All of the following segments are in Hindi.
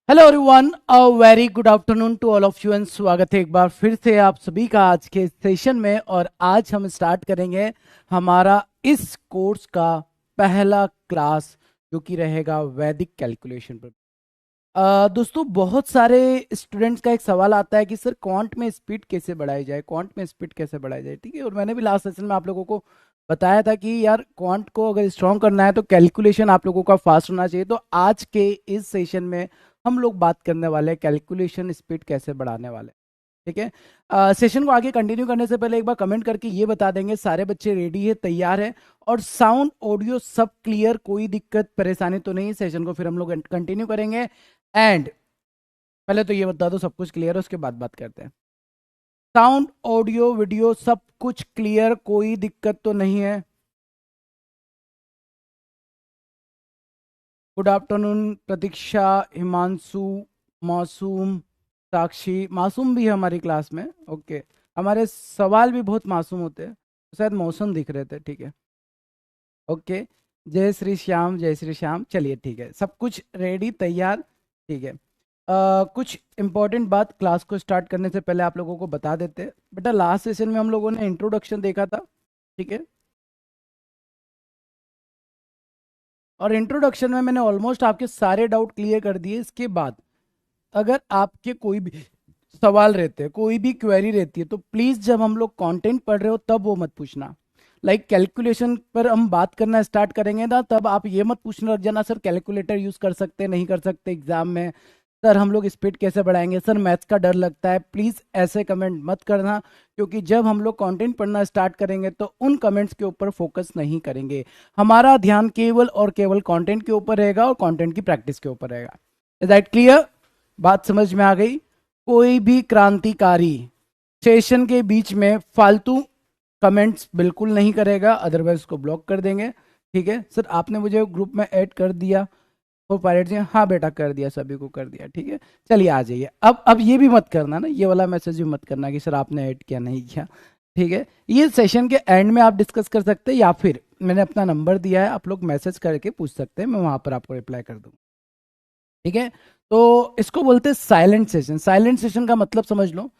Hello everyone, a very good afternoon to all of you and स्वागत है एक बार फिर से आप सभी का आज के सेशन में। और आज हम स्टार्ट करेंगे हमारा इस कोर्स का पहला क्लास जो कि रहेगा वैदिक कैलकुलेशन पर। दोस्तों, बहुत सारे स्टूडेंट्स का एक सवाल आता है कि सर क्वांट में स्पीड कैसे बढ़ाई जाए, क्वांट में स्पीड कैसे बढ़ाई जाए। ठीक है, और मैंने भी लास्ट सेशन में आप लोगों को बताया था कि यार क्वांट को अगर स्ट्रॉन्ग करना है तो कैलकुलेशन आप लोगों का फास्ट होना चाहिए। तो आज के इस सेशन में हम लोग बात करने वाले हैं कैलकुलेशन स्पीड कैसे बढ़ाने वाले हैं। ठीक है, सेशन को आगे कंटिन्यू करने से पहले एक बार कमेंट करके ये बता देंगे सारे बच्चे रेडी है, तैयार है, और साउंड ऑडियो सब क्लियर, कोई दिक्कत परेशानी तो नहीं। सेशन को फिर हम लोग कंटिन्यू करेंगे। एंड पहले तो ये बता दो सब कुछ क्लियर है, उसके बाद बात करते हैं। साउंड ऑडियो वीडियो सब कुछ क्लियर, कोई दिक्कत तो नहीं है। गुड आफ्टरनून प्रतीक्षा, हिमांशु, मासूम, साक्षी। मासूम भी है हमारी क्लास में। ओके, हमारे सवाल भी बहुत मासूम होते हैं, शायद मौसम दिख रहे थे। ठीक है, ओके। जय श्री श्याम, जय श्री श्याम। चलिए ठीक है, सब कुछ रेडी, तैयार। ठीक है, कुछ इंपॉर्टेंट बात क्लास को स्टार्ट करने से पहले आप लोगों को बता देते हैं। बेटा, लास्ट सेशन में हम लोगों ने इंट्रोडक्शन देखा था। ठीक है, और इंट्रोडक्शन में मैंने ऑलमोस्ट आपके सारे डाउट क्लियर कर दिए। इसके बाद अगर आपके कोई भी सवाल रहते हैं, कोई भी क्वेरी रहती है, तो प्लीज जब हम लोग कंटेंट पढ़ रहे हो तब वो मत पूछना। लाइक कैलकुलेशन पर हम बात करना स्टार्ट करेंगे ना, तब आप ये मत पूछना लग जाना सर कैलकुलेटर यूज कर सकते नहीं कर सकते एग्जाम में, सर हम लोग स्पीड कैसे बढ़ाएंगे, सर मैथ्स का डर लगता है। प्लीज ऐसे कमेंट मत करना, क्योंकि जब हम लोग कंटेंट पढ़ना स्टार्ट करेंगे तो उन कमेंट्स के ऊपर फोकस नहीं करेंगे। हमारा ध्यान केवल और केवल कंटेंट के ऊपर रहेगा और कंटेंट की प्रैक्टिस के ऊपर रहेगा। Is that clear? बात समझ में आ गई? कोई भी क्रांतिकारी सेशन के बीच में फालतू कमेंट्स बिल्कुल नहीं करेगा, अदरवाइज उसको ब्लॉक कर देंगे। ठीक है सर, आपने मुझे ग्रुप में ऐड कर दिया वो पायलट जी? हाँ बेटा, कर दिया, सभी को कर दिया। ठीक है, चलिए आ जाइए। अब ये भी मत करना ना, ये वाला मैसेज भी मत करना कि सर आपने ऐड किया नहीं किया। ठीक है, ये सेशन के एंड में आप डिस्कस कर सकते हैं, या फिर मैंने अपना नंबर दिया है, आप लोग मैसेज करके पूछ सकते हैं, मैं वहां पर आपको रिप्लाई कर दूंगा। ठीक है, तो इसको बोलते हैं साइलेंट सेशन। साइलेंट सेशन का मतलब समझ लो,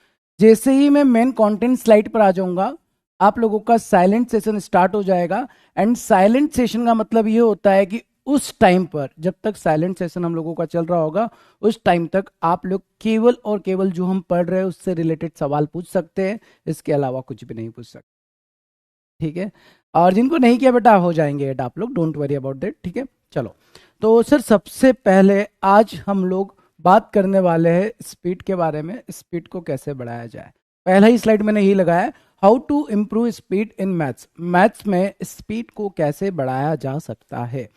जैसे ही मैं मेन कंटेंट स्लाइड पर आ जाऊंगा आप लोगों का साइलेंट सेशन स्टार्ट हो जाएगा। एंड साइलेंट सेशन का मतलब ये होता है कि उस टाइम पर, जब तक साइलेंट सेशन हम लोगों का चल रहा होगा, उस टाइम तक आप लोग केवल और केवल जो हम पढ़ रहे हैं उससे रिलेटेड सवाल पूछ सकते हैं, इसके अलावा कुछ भी नहीं पूछ सकते। ठीक है, और जिनको नहीं किया बेटा हो जाएंगे ऐड, आप लोग डोंट वरी अबाउट दैट। ठीक है, चलो। तो सर सबसे पहले आज हम लोग बात करने वाले हैं स्पीड के बारे में, स्पीड को कैसे बढ़ाया जाए। पहला ही स्लाइड मैंने यही लगाया, how to improve speed in maths. Maths में स्पीड को कैसे बढ़ाया जा सकता है।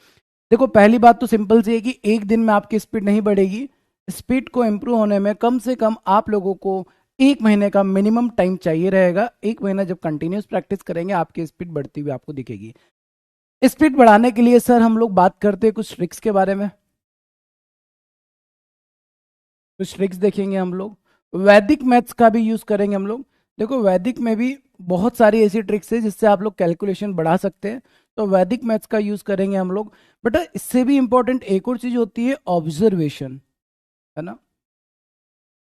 देखो, पहली बात तो सिंपल सी है कि एक दिन में आपकी स्पीड नहीं बढ़ेगी। स्पीड को इम्प्रूव होने में कम से कम आप लोगों को एक महीने का मिनिमम टाइम चाहिए रहेगा। एक महीना जब कंटिन्यूस प्रैक्टिस करेंगे आपकी स्पीड बढ़ती हुई आपको दिखेगी। स्पीड बढ़ाने के लिए सर हम लोग बात करते हैं कुछ ट्रिक्स के बारे में। कुछ ट्रिक्स देखेंगे हम लोग, वैदिक मैथ्स का भी यूज करेंगे हम लोग। देखो, वैदिक में भी बहुत सारी ऐसी ट्रिक्स है जिससे आप लोग कैलकुलेशन बढ़ा सकते हैं, तो वैदिक मैथ्स का यूज करेंगे हम लोग। बट इससे भी इंपॉर्टेंट एक और चीज होती है, ऑब्जर्वेशन, है ना।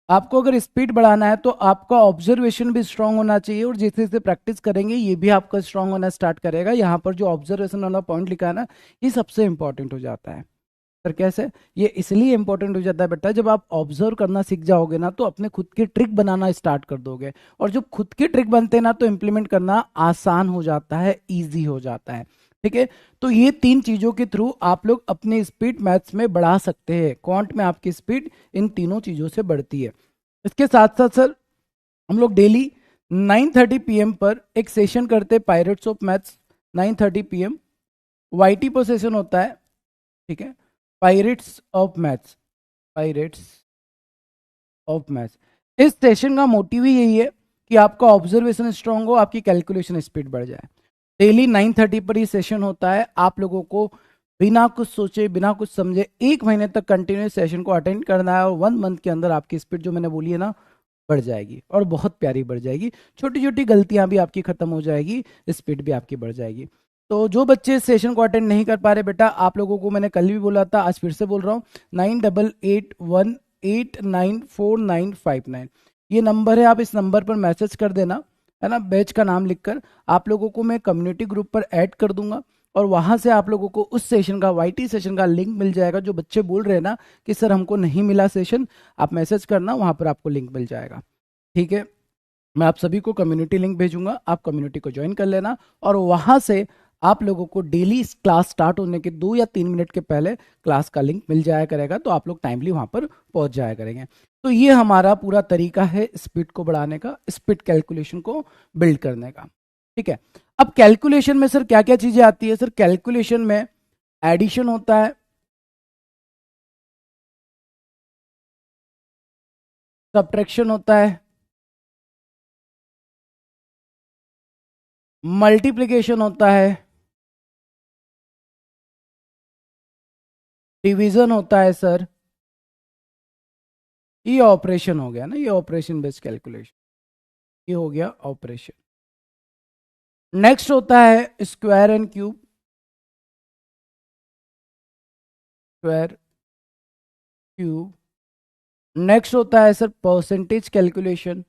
आपको अगर स्पीड बढ़ाना है तो आपका ऑब्जर्वेशन भी स्ट्रांग होना चाहिए, और जैसे जैसे प्रैक्टिस करेंगे ये भी आपका स्ट्रांग होना स्टार्ट करेगा। यहाँ पर जो ऑब्जर्वेशन वाला पॉइंट लिखा है ना, ये सबसे इंपॉर्टेंट हो जाता है। सर कैसे? ये इसलिए इंपॉर्टेंट हो जाता है बेटा, जब आप ऑब्जर्व करना सीख जाओगे ना तो अपने खुद के ट्रिक बनाना स्टार्ट कर दोगे, और जब खुद के ट्रिक बनते हैं ना तो इंप्लीमेंट करना आसान हो जाता है, ईजी हो जाता है। ठीक है, तो ये तीन चीजों के थ्रू आप लोग अपनी स्पीड मैथ्स में बढ़ा सकते हैं। क्वांट में आपकी स्पीड इन तीनों चीजों से बढ़ती है। इसके साथ साथ सर हम लोग डेली 9:30 PM पर एक सेशन करते हैं, pirates of maths. 9:30 PM YT पर सेशन होता है। ठीक है, pirates of maths, pirates of maths. इस सेशन का मोटिव ही यही है कि आपका ऑब्जर्वेशन स्ट्रांग हो, आपकी कैलकुलेशन स्पीड बढ़ जाए। डेली 9:30 पर ये सेशन होता है। आप लोगों को बिना कुछ सोचे, बिना कुछ समझे एक महीने तक कंटिन्यूस सेशन को अटेंड करना है, और 1 मंथ के अंदर आपकी स्पीड जो मैंने बोली है ना बढ़ जाएगी, और बहुत प्यारी बढ़ जाएगी। छोटी छोटी गलतियां भी आपकी खत्म हो जाएगी, स्पीड भी आपकी बढ़ जाएगी। तो जो बच्चे इस सेशन को अटेंड नहीं कर पा रहे बेटा, आप लोगों को मैंने कल भी बोला था, आज फिर से बोल रहा हूँ, 9881894959। ये नंबर है, आप इस नंबर पर मैसेज कर देना, है ना, बैच का नाम लिखकर। आप लोगों को मैं कम्युनिटी ग्रुप पर ऐड कर दूंगा और वहां से आप लोगों को उस सेशन का, वाईटी सेशन का लिंक मिल जाएगा। जो बच्चे बोल रहे हैं ना कि सर हमको नहीं मिला सेशन, आप मैसेज करना, वहां पर आपको लिंक मिल जाएगा। ठीक है, मैं आप सभी को कम्युनिटी लिंक भेजूंगा, आप कम्युनिटी को ज्वाइन कर लेना और वहां से आप लोगों को डेली क्लास स्टार्ट होने के 2 या 3 मिनट के पहले क्लास का लिंक मिल जाया करेगा, तो आप लोग टाइमली वहां पर पहुंच जाया करेंगे। तो ये हमारा पूरा तरीका है स्पीड को बढ़ाने का, स्पीड कैलकुलेशन को बिल्ड करने का। ठीक है, अब कैलकुलेशन में सर क्या क्या चीजें आती है? सर कैलकुलेशन में एडिशन होता है, सब्ट्रैक्शन होता है, मल्टीप्लिकेशन होता है, डिवीजन होता है सर। ये ऑपरेशन हो गया ना, ये ऑपरेशन बेस्ड कैलकुलेशन, ये हो गया ऑपरेशन। नेक्स्ट होता है square and cube, square cube. Next होता है सर परसेंटेज कैलकुलेशन।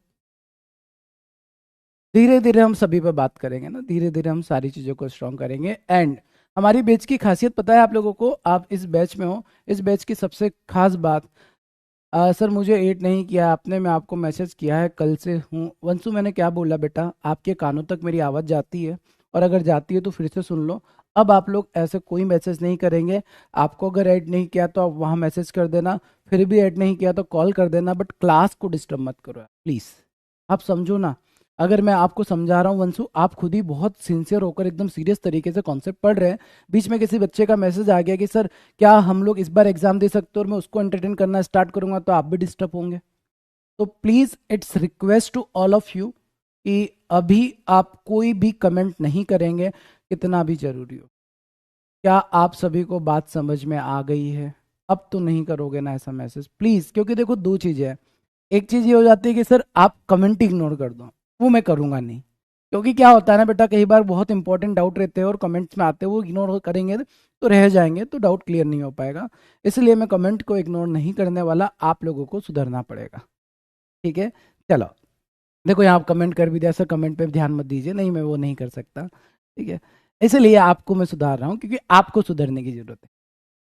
धीरे धीरे हम सभी पे बात करेंगे ना, धीरे धीरे हम सारी चीज़ों को स्ट्रॉन्ग करेंगे। एंड हमारी बैच की खासियत पता है आप लोगों को, आप इस बैच में हो, इस बैच की सबसे खास बात, सर मुझे ऐड नहीं किया आपने, मैं आपको मैसेज किया है, कल से हूँ। वंशु मैंने क्या बोला बेटा, आपके कानों तक मेरी आवाज़ जाती है, और अगर जाती है तो फिर से सुन लो। अब आप लोग ऐसे कोई मैसेज नहीं करेंगे, आपको अगर ऐड नहीं किया तो आप वहाँ मैसेज कर देना, फिर भी ऐड नहीं किया तो कॉल कर देना, बट क्लास को डिस्टर्ब मत करो प्लीज़। आप समझो ना, अगर मैं आपको समझा रहा हूँ वंशु, आप खुद ही बहुत सिंसियर होकर एकदम सीरियस तरीके से कॉन्सेप्ट पढ़ रहे हैं, बीच में किसी बच्चे का मैसेज आ गया कि सर क्या हम लोग इस बार एग्जाम दे सकते हो, और मैं उसको एंटरटेन करना स्टार्ट करूंगा तो आप भी डिस्टर्ब होंगे। तो please it's request to all of you कि अभी आप कोई भी कमेंट नहीं करेंगे, कितना भी जरूरी हो। क्या आप सभी को बात समझ में आ गई है? अब तो नहीं करोगे ना ऐसा मैसेज प्लीज़, क्योंकि देखो दो चीज़ें हैं, एक चीज़ ये हो जाती है कि सर आप कमेंट इग्नोर कर दो, वो मैं करूँगा नहीं। क्योंकि क्या होता है ना बेटा, कई बार बहुत इंपॉर्टेंट डाउट रहते हैं और कमेंट्स में आते हैं, वो इग्नोर करेंगे तो रह जाएंगे, तो डाउट क्लियर नहीं हो पाएगा। इसलिए मैं कमेंट को इग्नोर नहीं करने वाला, आप लोगों को सुधरना पड़ेगा। ठीक है, चलो देखो यहाँ आप कमेंट कर भी दिया सर, कमेंट पे ध्यान मत दीजिए, नहीं मैं वो नहीं कर सकता। ठीक है, इसलिए आपको मैं सुधार रहा हूँ, क्योंकि आपको सुधरने की जरूरत है।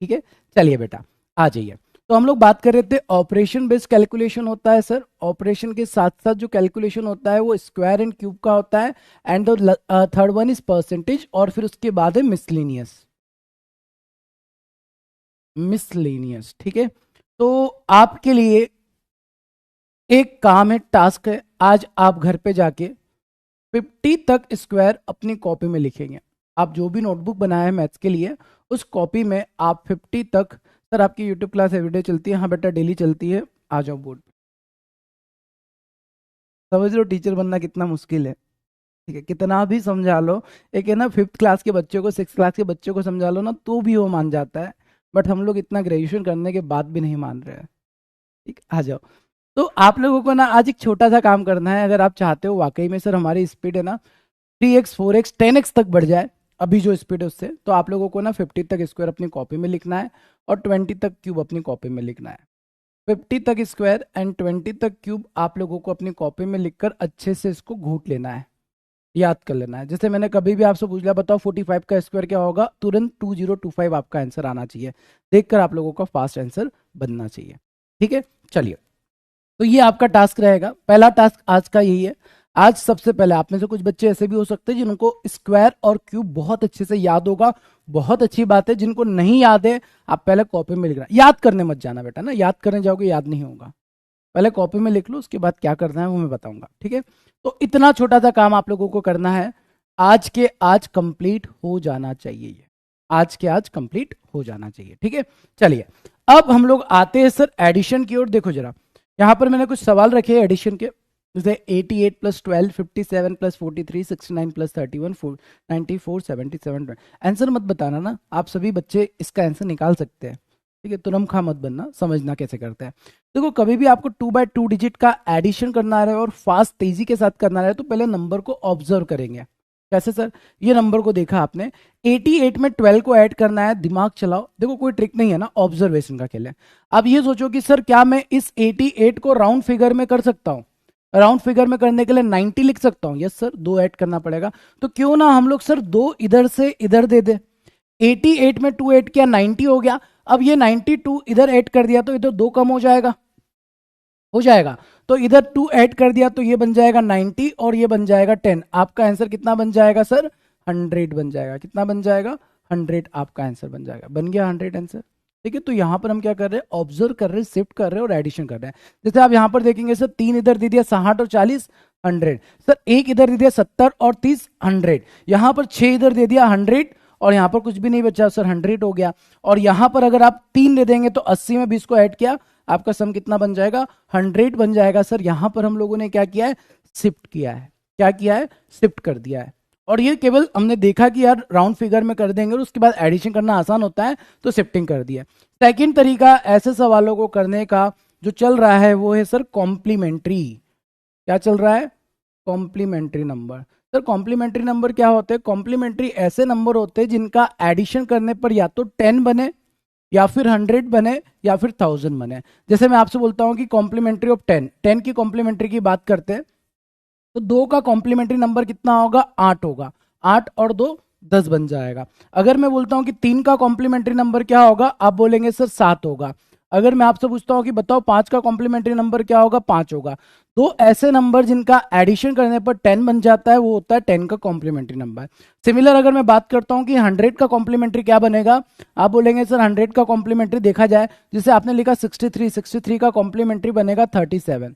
ठीक है, चलिए बेटा आ जाइए। तो हम लोग बात कर रहे थे ऑपरेशन बेस्ड कैलकुलेशन होता है सर, ऑपरेशन के साथ साथ जो कैलकुलेशन होता है वो स्क्वायर एंड क्यूब का होता है, and the third one is percentage, और फिर उसके बाद है मिसलेनियस, मिसलेनियस। ठीक है, तो आपके लिए एक काम है, टास्क है, आज आप घर पे जाके 50 तक स्क्वायर अपनी कॉपी में लिखेंगे। आप जो भी नोटबुक बनाया है मैथ्स के लिए, उस कॉपी में आप 50 तक, सर आपकी यूट्यूब क्लास एवरीडे चलती है? हाँ बेटा डेली चलती है, आ जाओ बोर्ड पे। समझ लो टीचर बनना कितना मुश्किल है। ठीक है, कितना भी समझा लो, एक है ना 5th क्लास के बच्चों को, 6th क्लास के बच्चों को समझा लो ना, तो भी वो मान जाता है, बट हम लोग इतना ग्रेजुएशन करने के बाद भी नहीं मान रहे हैं। ठीक, आ जाओ। तो आप लोगों को ना आज एक छोटा सा काम करना है, अगर आप चाहते हो वाकई में सर हमारी स्पीड है ना 3x 4x 10x तक बढ़ जाए, अभी जो स्पीड है उससे, तो आप लोगों को ना 50 तक स्क्वायर अपनी कॉपी में लिखना है और 20 तक क्यूब अपनी कॉपी में लिखना है। 50 तक स्क्वायर एंड 20 तक क्यूब आप लोगों को अपनी कॉपी में लिखकर अच्छे से इसको घूट लेना है, याद कर लेना है। जैसे मैंने कभी भी आपसे पूछ लिया बताओ 45 का स्क्वायर क्या होगा, तुरंत 2025 आपका आंसर आना चाहिए, देखकर आप लोगों का फास्ट आंसर बनना चाहिए। ठीक है, चलिए, तो ये आपका टास्क रहेगा, पहला टास्क आज का यही है। आज सबसे पहले आप में से कुछ बच्चे ऐसे भी हो सकते हैं जिनको स्क्वायर और क्यूब बहुत अच्छे से याद होगा, बहुत अच्छी बात है। जिनको नहीं याद है, आप पहले कॉपी में लिखना, याद करने मत जाना बेटा ना, याद करने जाओगे याद नहीं होगा, पहले कॉपी में लिख लो, उसके बाद क्या करना है वो मैं बताऊंगा। ठीक है, तो इतना छोटा सा काम आप लोगों को करना है, आज के आज कंप्लीट हो जाना चाहिए, ये आज के आज कंप्लीट हो जाना चाहिए। ठीक है, चलिए अब हम लोग आते हैं सर एडिशन की ओर। देखो जरा, यहाँ पर मैंने कुछ सवाल रखे हैं एडिशन के, जैसे 88 प्लस 12, 57 प्लस 43, 69 प्लस 31, 94, 77। आंसर मत बताना ना, आप सभी बच्चे इसका आंसर निकाल सकते हैं। ठीक है, तुरंत खा मत बनना, समझना कैसे करते हैं। देखो कभी भी आपको 2 बाय 2 डिजिट का एडिशन करना रहे और फास्ट तेजी के साथ करना रहे, तो पहले नंबर को ऑब्जर्व करेंगे। कैसे सर? ये नंबर को देखा आपने, 88 में 12 को ऐड करना है, दिमाग चलाओ, देखो कोई ट्रिक नहीं है ना, ऑब्जर्वेशन का खेल है। अब ये सोचो कि सर क्या मैं इस 88 को राउंड फिगर में कर सकता हूँ? राउंड फिगर में करने के लिए 90 लिख सकता हूँ, यस सर, दो ऐड करना पड़ेगा। तो क्यों ना हम लोग सर दो इधर से इधर दे दे, 88 में 2 ऐड किया 90 हो गया। अब ये 92 इधर ऐड कर दिया तो इधर दो कम हो जाएगा, हो जाएगा। तो इधर 2 ऐड कर दिया तो ये बन जाएगा 90 और ये बन जाएगा 10। आपका आंसर कितना बन जाएगा सर? 100 बन जाएगा। कितना बन जाएगा? 100 आपका आंसर बन जाएगा। बन गया 100 आंसर। ठीक है, तो यहां पर हम क्या कर रहे हैं? ऑब्जर्व कर रहे हैं, शिफ्ट कर रहे हैं और एडिशन कर रहे हैं। जैसे आप यहां पर देखेंगे सर, 3 इधर दे दिया, 60 और 40 100। सर एक इधर दे दिया 70 और 30 100। यहां पर 6 इधर दे दिया 100 और यहां पर कुछ भी नहीं बचा सर, 100 हो गया। और यहां पर अगर आप 3 दे देंगे तो 80 में 20 को ऐड किया, आपका सम कितना बन जाएगा? 100 बन जाएगा। सर यहां पर हम लोगों ने क्या किया है? शिफ्ट किया है। क्या किया है? शिफ्ट कर दिया है। और ये केवल हमने देखा कि यार राउंड फिगर में कर देंगे और उसके बाद एडिशन करना आसान होता है, तो शिफ्टिंग कर दिया। सेकंड तरीका ऐसे सवालों को करने का जो चल रहा है वो है सर कॉम्प्लीमेंट्री। क्या चल रहा है? Complementary number. Sir complementary number क्या होते हैं? कॉम्प्लीमेंट्री ऐसे नंबर होते हैं जिनका एडिशन करने पर या तो 10 बने, या फिर 100 बने, या फिर 1000 बने। जैसे मैं आपसे बोलता हूं कि कॉम्प्लीमेंट्री ऑफ 10, 10 की कॉम्प्लीमेंट्री की बात करते हैं तो 2 का कॉम्प्लीमेंट्री नंबर कितना होगा? 8 होगा। 8 और 2 10 बन जाएगा। अगर मैं बोलता हूं कि 3 का कॉम्प्लीमेंट्री नंबर क्या होगा, आप बोलेंगे सर 7 होगा। अगर मैं आपसे पूछता हूं कि बताओ 5 का कॉम्प्लीमेंट्री नंबर क्या होगा, 5 होगा। तो ऐसे नंबर जिनका एडिशन करने पर 10 बन जाता है वो होता है 10 का कॉम्प्लीमेंट्री नंबर। सिमिलर अगर मैं बात करता हूं कि 100 का कॉम्प्लीमेंट्री क्या बनेगा, आप बोलेंगे सर 100 का कॉम्प्लीमेंट्री देखा जाए, जिसे आपने लिखा 63, 63 का कॉम्प्लीमेंट्री बनेगा 37।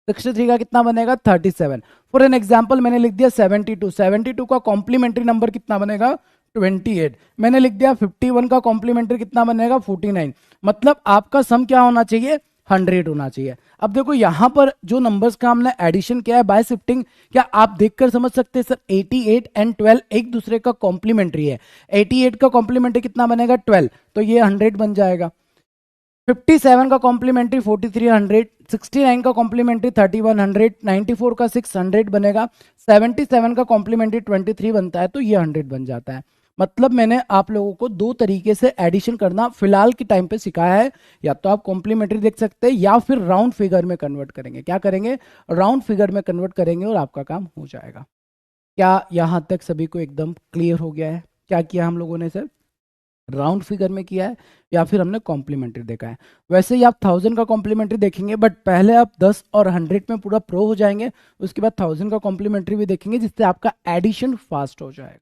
63 का कितना बनेगा? 37। फॉर एन एग्जाम्पल मैंने लिख दिया 72, 72 का कॉम्प्लीमेंट्री नंबर कितना बनेगा? 28। मैंने लिख दिया 51 का कॉम्प्लीमेंट्री कितना बनेगा? 49। मतलब आपका सम क्या होना चाहिए? 100 होना चाहिए। अब देखो यहां पर जो नंबर्स का हमने एडिशन किया है बाय शिफ्टिंग, क्या आप देखकर समझ सकते हैं? सर 88 एंड 12 एक दूसरे का कॉम्प्लीमेंट्री है। 88 का कॉम्प्लीमेंट्री कितना बनेगा? 12, तो ये 100 बन जाएगा। 57 का कॉम्प्लीमेंट्री 4300, 69 का कॉम्प्लीमेंट्री 3100, 94 का 600 बनेगा, 77 का कॉम्प्लीमेंट्री 23 बनता है, तो ये 100 बन जाता है। मतलब मैंने आप लोगों को दो तरीके से एडिशन करना फिलहाल के टाइम पे सिखाया है। या तो आप कॉम्प्लीमेंट्री देख सकते हैं या फिर राउंड फिगर में कन्वर्ट करेंगे। क्या करेंगे? राउंड फिगर में कन्वर्ट करेंगे और आपका काम हो जाएगा। क्या यहां तक सभी को एकदम क्लियर हो गया है? क्या किया हम लोगों ने सर? राउंड फिगर में किया है या फिर हमने कॉम्प्लीमेंट्री देखा है। वैसे ही आप 1000 का कॉम्प्लीमेंट्री देखेंगे, बट पहले आप 10 और 100 में पूरा प्रो हो जाएंगे, उसके बाद 1000 का कॉम्प्लीमेंट्री भी देखेंगे, जिससे आपका एडिशन फास्ट हो जाएगा।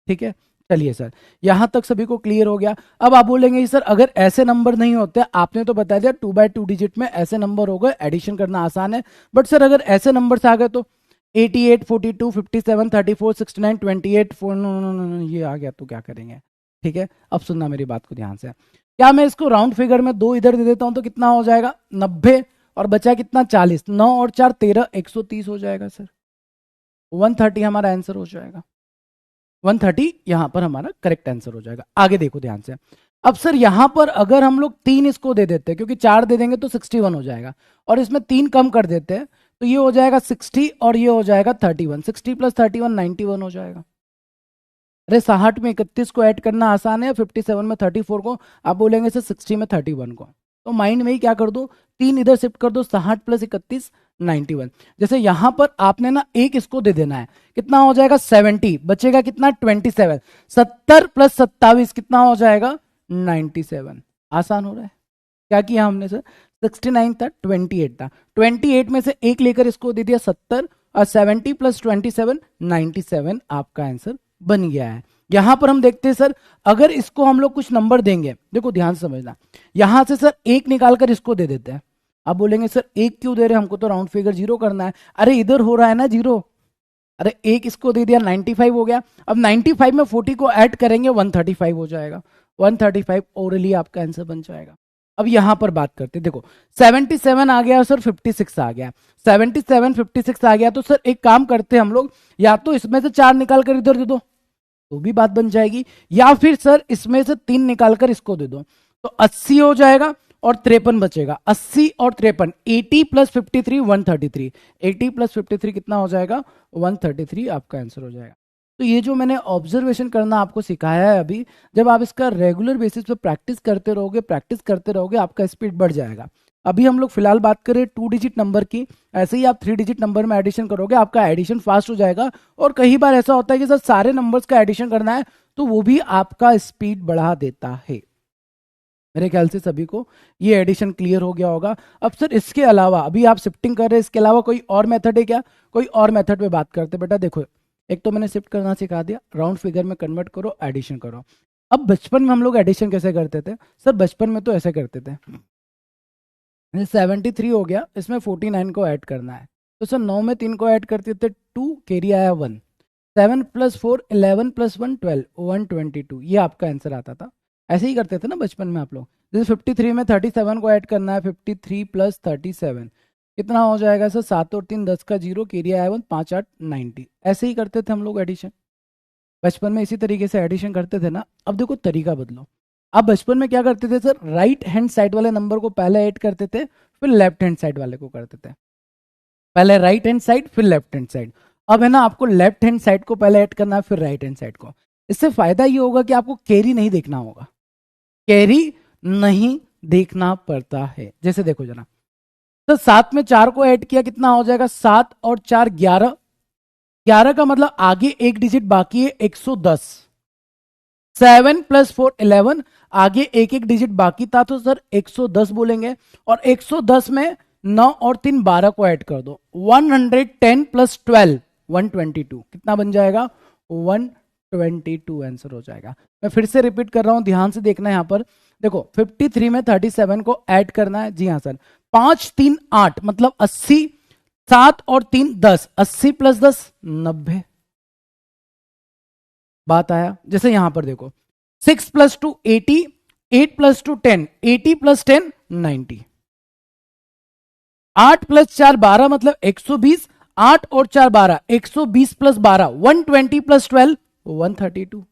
ठीक है, चलिए सर, यहां तक सभी को क्लियर हो गया। अब आप बोलेंगे सर अगर ऐसे नंबर नहीं होते, आपने तो बता दिया 2 बाय 2 डिजिट में ऐसे नंबर हो गए, एडिशन करना आसान है, बट सर अगर ऐसे नंबर आ गए तो 88, 42, 57, 34, 69, 28, 4, ये आ गया तो क्या करेंगे? ठीक है, अब सुनना मेरी बात को ध्यान से। क्या मैं इसको राउंड फिगर में 2 इधर दे देता हूं तो कितना हो जाएगा? 90, और बचा कितना? 40। 9 और 4 13, 130 हो जाएगा सर। 130 हमारा आंसर हो जाएगा। 130 यहां पर हमारा करेक्ट आंसर हो जाएगा। आगे देखो ध्यान से। अब सर यहां पर अगर हम लोग 3 इसको दे देते हैं, क्योंकि 4 दे देंगे तो 61 हो जाएगा, और इसमें 3 कम कर देते हैं तो ये हो जाएगा 60 और ये हो जाएगा 31। 60 प्लस 31 91 हो जाएगा। अरे 60 में 31 को ऐड करना आसान है, 57 में 34 को। आप बोलेंगे सर 60 में 31 को, तो माइंड में ही क्या कर दो, 3 इधर शिफ्ट कर दो, 60 प्लस 31 91। जैसे यहां पर आपने ना एक इसको दे देना है, कितना हो जाएगा? 70, बचेगा कितना? 27। 70 प्लस 27 कितना हो जाएगा? 97। आसान हो रहा है। क्या किया हमने सर? 69 था, 28 था, 28 में से एक लेकर इसको दे दिया 70, और 70 प्लस 27 97 आपका आंसर बन गया है। यहां पर हम देखते हैं सर, अगर इसको हम लोग कुछ नंबर देंगे, देखो ध्यान से समझना, यहां से सर एक निकालकर इसको दे देते हैं। आप बोलेंगे सर एक क्यों दे रहे हैं, हमको तो राउंड फिगर 0 करना है। अरे इधर हो रहा है ना 0। अरे एक इसको दे दिया, 95 हो गया। अब 95 में 40 को ऐड करेंगे, 135 हो जाएगा। 135 ओरली आपका आंसर बन जाएगा। अब यहां पर बात करते हैं, देखो 77 आ गया सर, 56 आ गया। 77 56 आ गया, तो सर एक काम करते हैं हम लोग, या तो इसमें से 4 निकाल कर इधर दे दो तो भी बात बन जाएगी, या फिर सर इसमें से 3 निकालकर इसको दे दो तो 80 हो जाएगा और 53 बचेगा। 80 और 53, 80 प्लस 53 133। 80 प्लस 53 कितना हो जाएगा? 133 आपका आंसर हो जाएगा। तो ये जो मैंने ऑब्जर्वेशन करना आपको सिखाया है अभी, जब आप इसका रेगुलर बेसिस पे प्रैक्टिस करते रहोगे आपका स्पीड बढ़ जाएगा। अभी हम लोग फिलहाल बात करें 2 डिजिट नंबर की, ऐसे ही आप 3 डिजिट नंबर में एडिशन करोगे आपका एडिशन फास्ट हो जाएगा। और कई बार ऐसा होता है कि सर सारे नंबर्स का एडिशन करना है, तो वो भी आपका स्पीड बढ़ा देता है। मेरे ख्याल से सभी को ये एडिशन क्लियर हो गया होगा। अब सर इसके अलावा, अभी आप शिफ्टिंग कर रहे हैं, इसके अलावा कोई और मेथड है क्या? कोई और मेथड पे बात करते बेटा। देखो, एक तो मैंने शिफ्ट करना सिखा दिया, राउंड फिगर में कन्वर्ट करो, एडिशन करो। अब बचपन में हम लोग एडिशन कैसे करते थे? सर बचपन में तो ऐसे करते थे, 73 हो गया, इसमें 49 को ऐड करना है, तो सर 9 में 3 को ऐड करते थे 2, कैरी आया 1, 7 + 4 11 + 1 12, 122, ये आपका आंसर आता था। ऐसे ही करते थे ना बचपन में आप लोग। जैसे 53 में 37 को ऐड करना है, 53 + 37 कितना हो जाएगा सर? 7 और 3 10 का 0, कैरी आया 1, 5 8 90। ऐसे ही करते थे हम लोग एडिशन बचपन में, इसी तरीके से एडिशन करते थे ना। अब देखो तरीका बदलो। आप बचपन में क्या करते थे सर? राइट हैंड साइड वाले नंबर को पहले ऐड करते थे, फिर लेफ्ट हैंड साइड वाले को करते थे। पहले राइट हैंड साइड फिर लेफ्ट हैंड साइड। अब है ना, आपको लेफ्ट हैंड साइड को पहले ऐड करना है, फिर राइट हैंड साइड को। इससे फायदा ये होगा कि आपको कैरी नहीं देखना होगा, कैरी नहीं देखना पड़ता है। जैसे देखो जरा, तो 7 में 4 को ऐड किया, कितना हो जाएगा? 7 और 4 11, 11 का मतलब आगे एक डिजिट बाकी है, 110। 7 + 4 11, आगे एक एक डिजिट बाकी था, तो सर 110 बोलेंगे। और 110 में 9 और 3 12 को ऐड कर दो, 110 + 12 122, कितना बन जाएगा? 122 आंसर हो जाएगा। मैं फिर से रिपीट कर रहा हूं, ध्यान से देखना है यहां पर। देखो 53 में 37 को ऐड करना है, जी हाँ सर। 5 3 8 मतलब 80, 7 और 3 10, 80 + 10 90। बात आया? जैसे यहां पर देखो, 6 + 2 80, 8 + 2 10, 80 + 10 90। 8 + 4 12 मतलब 120, 8 और 4 12, 120 + 12 120 + 12 132।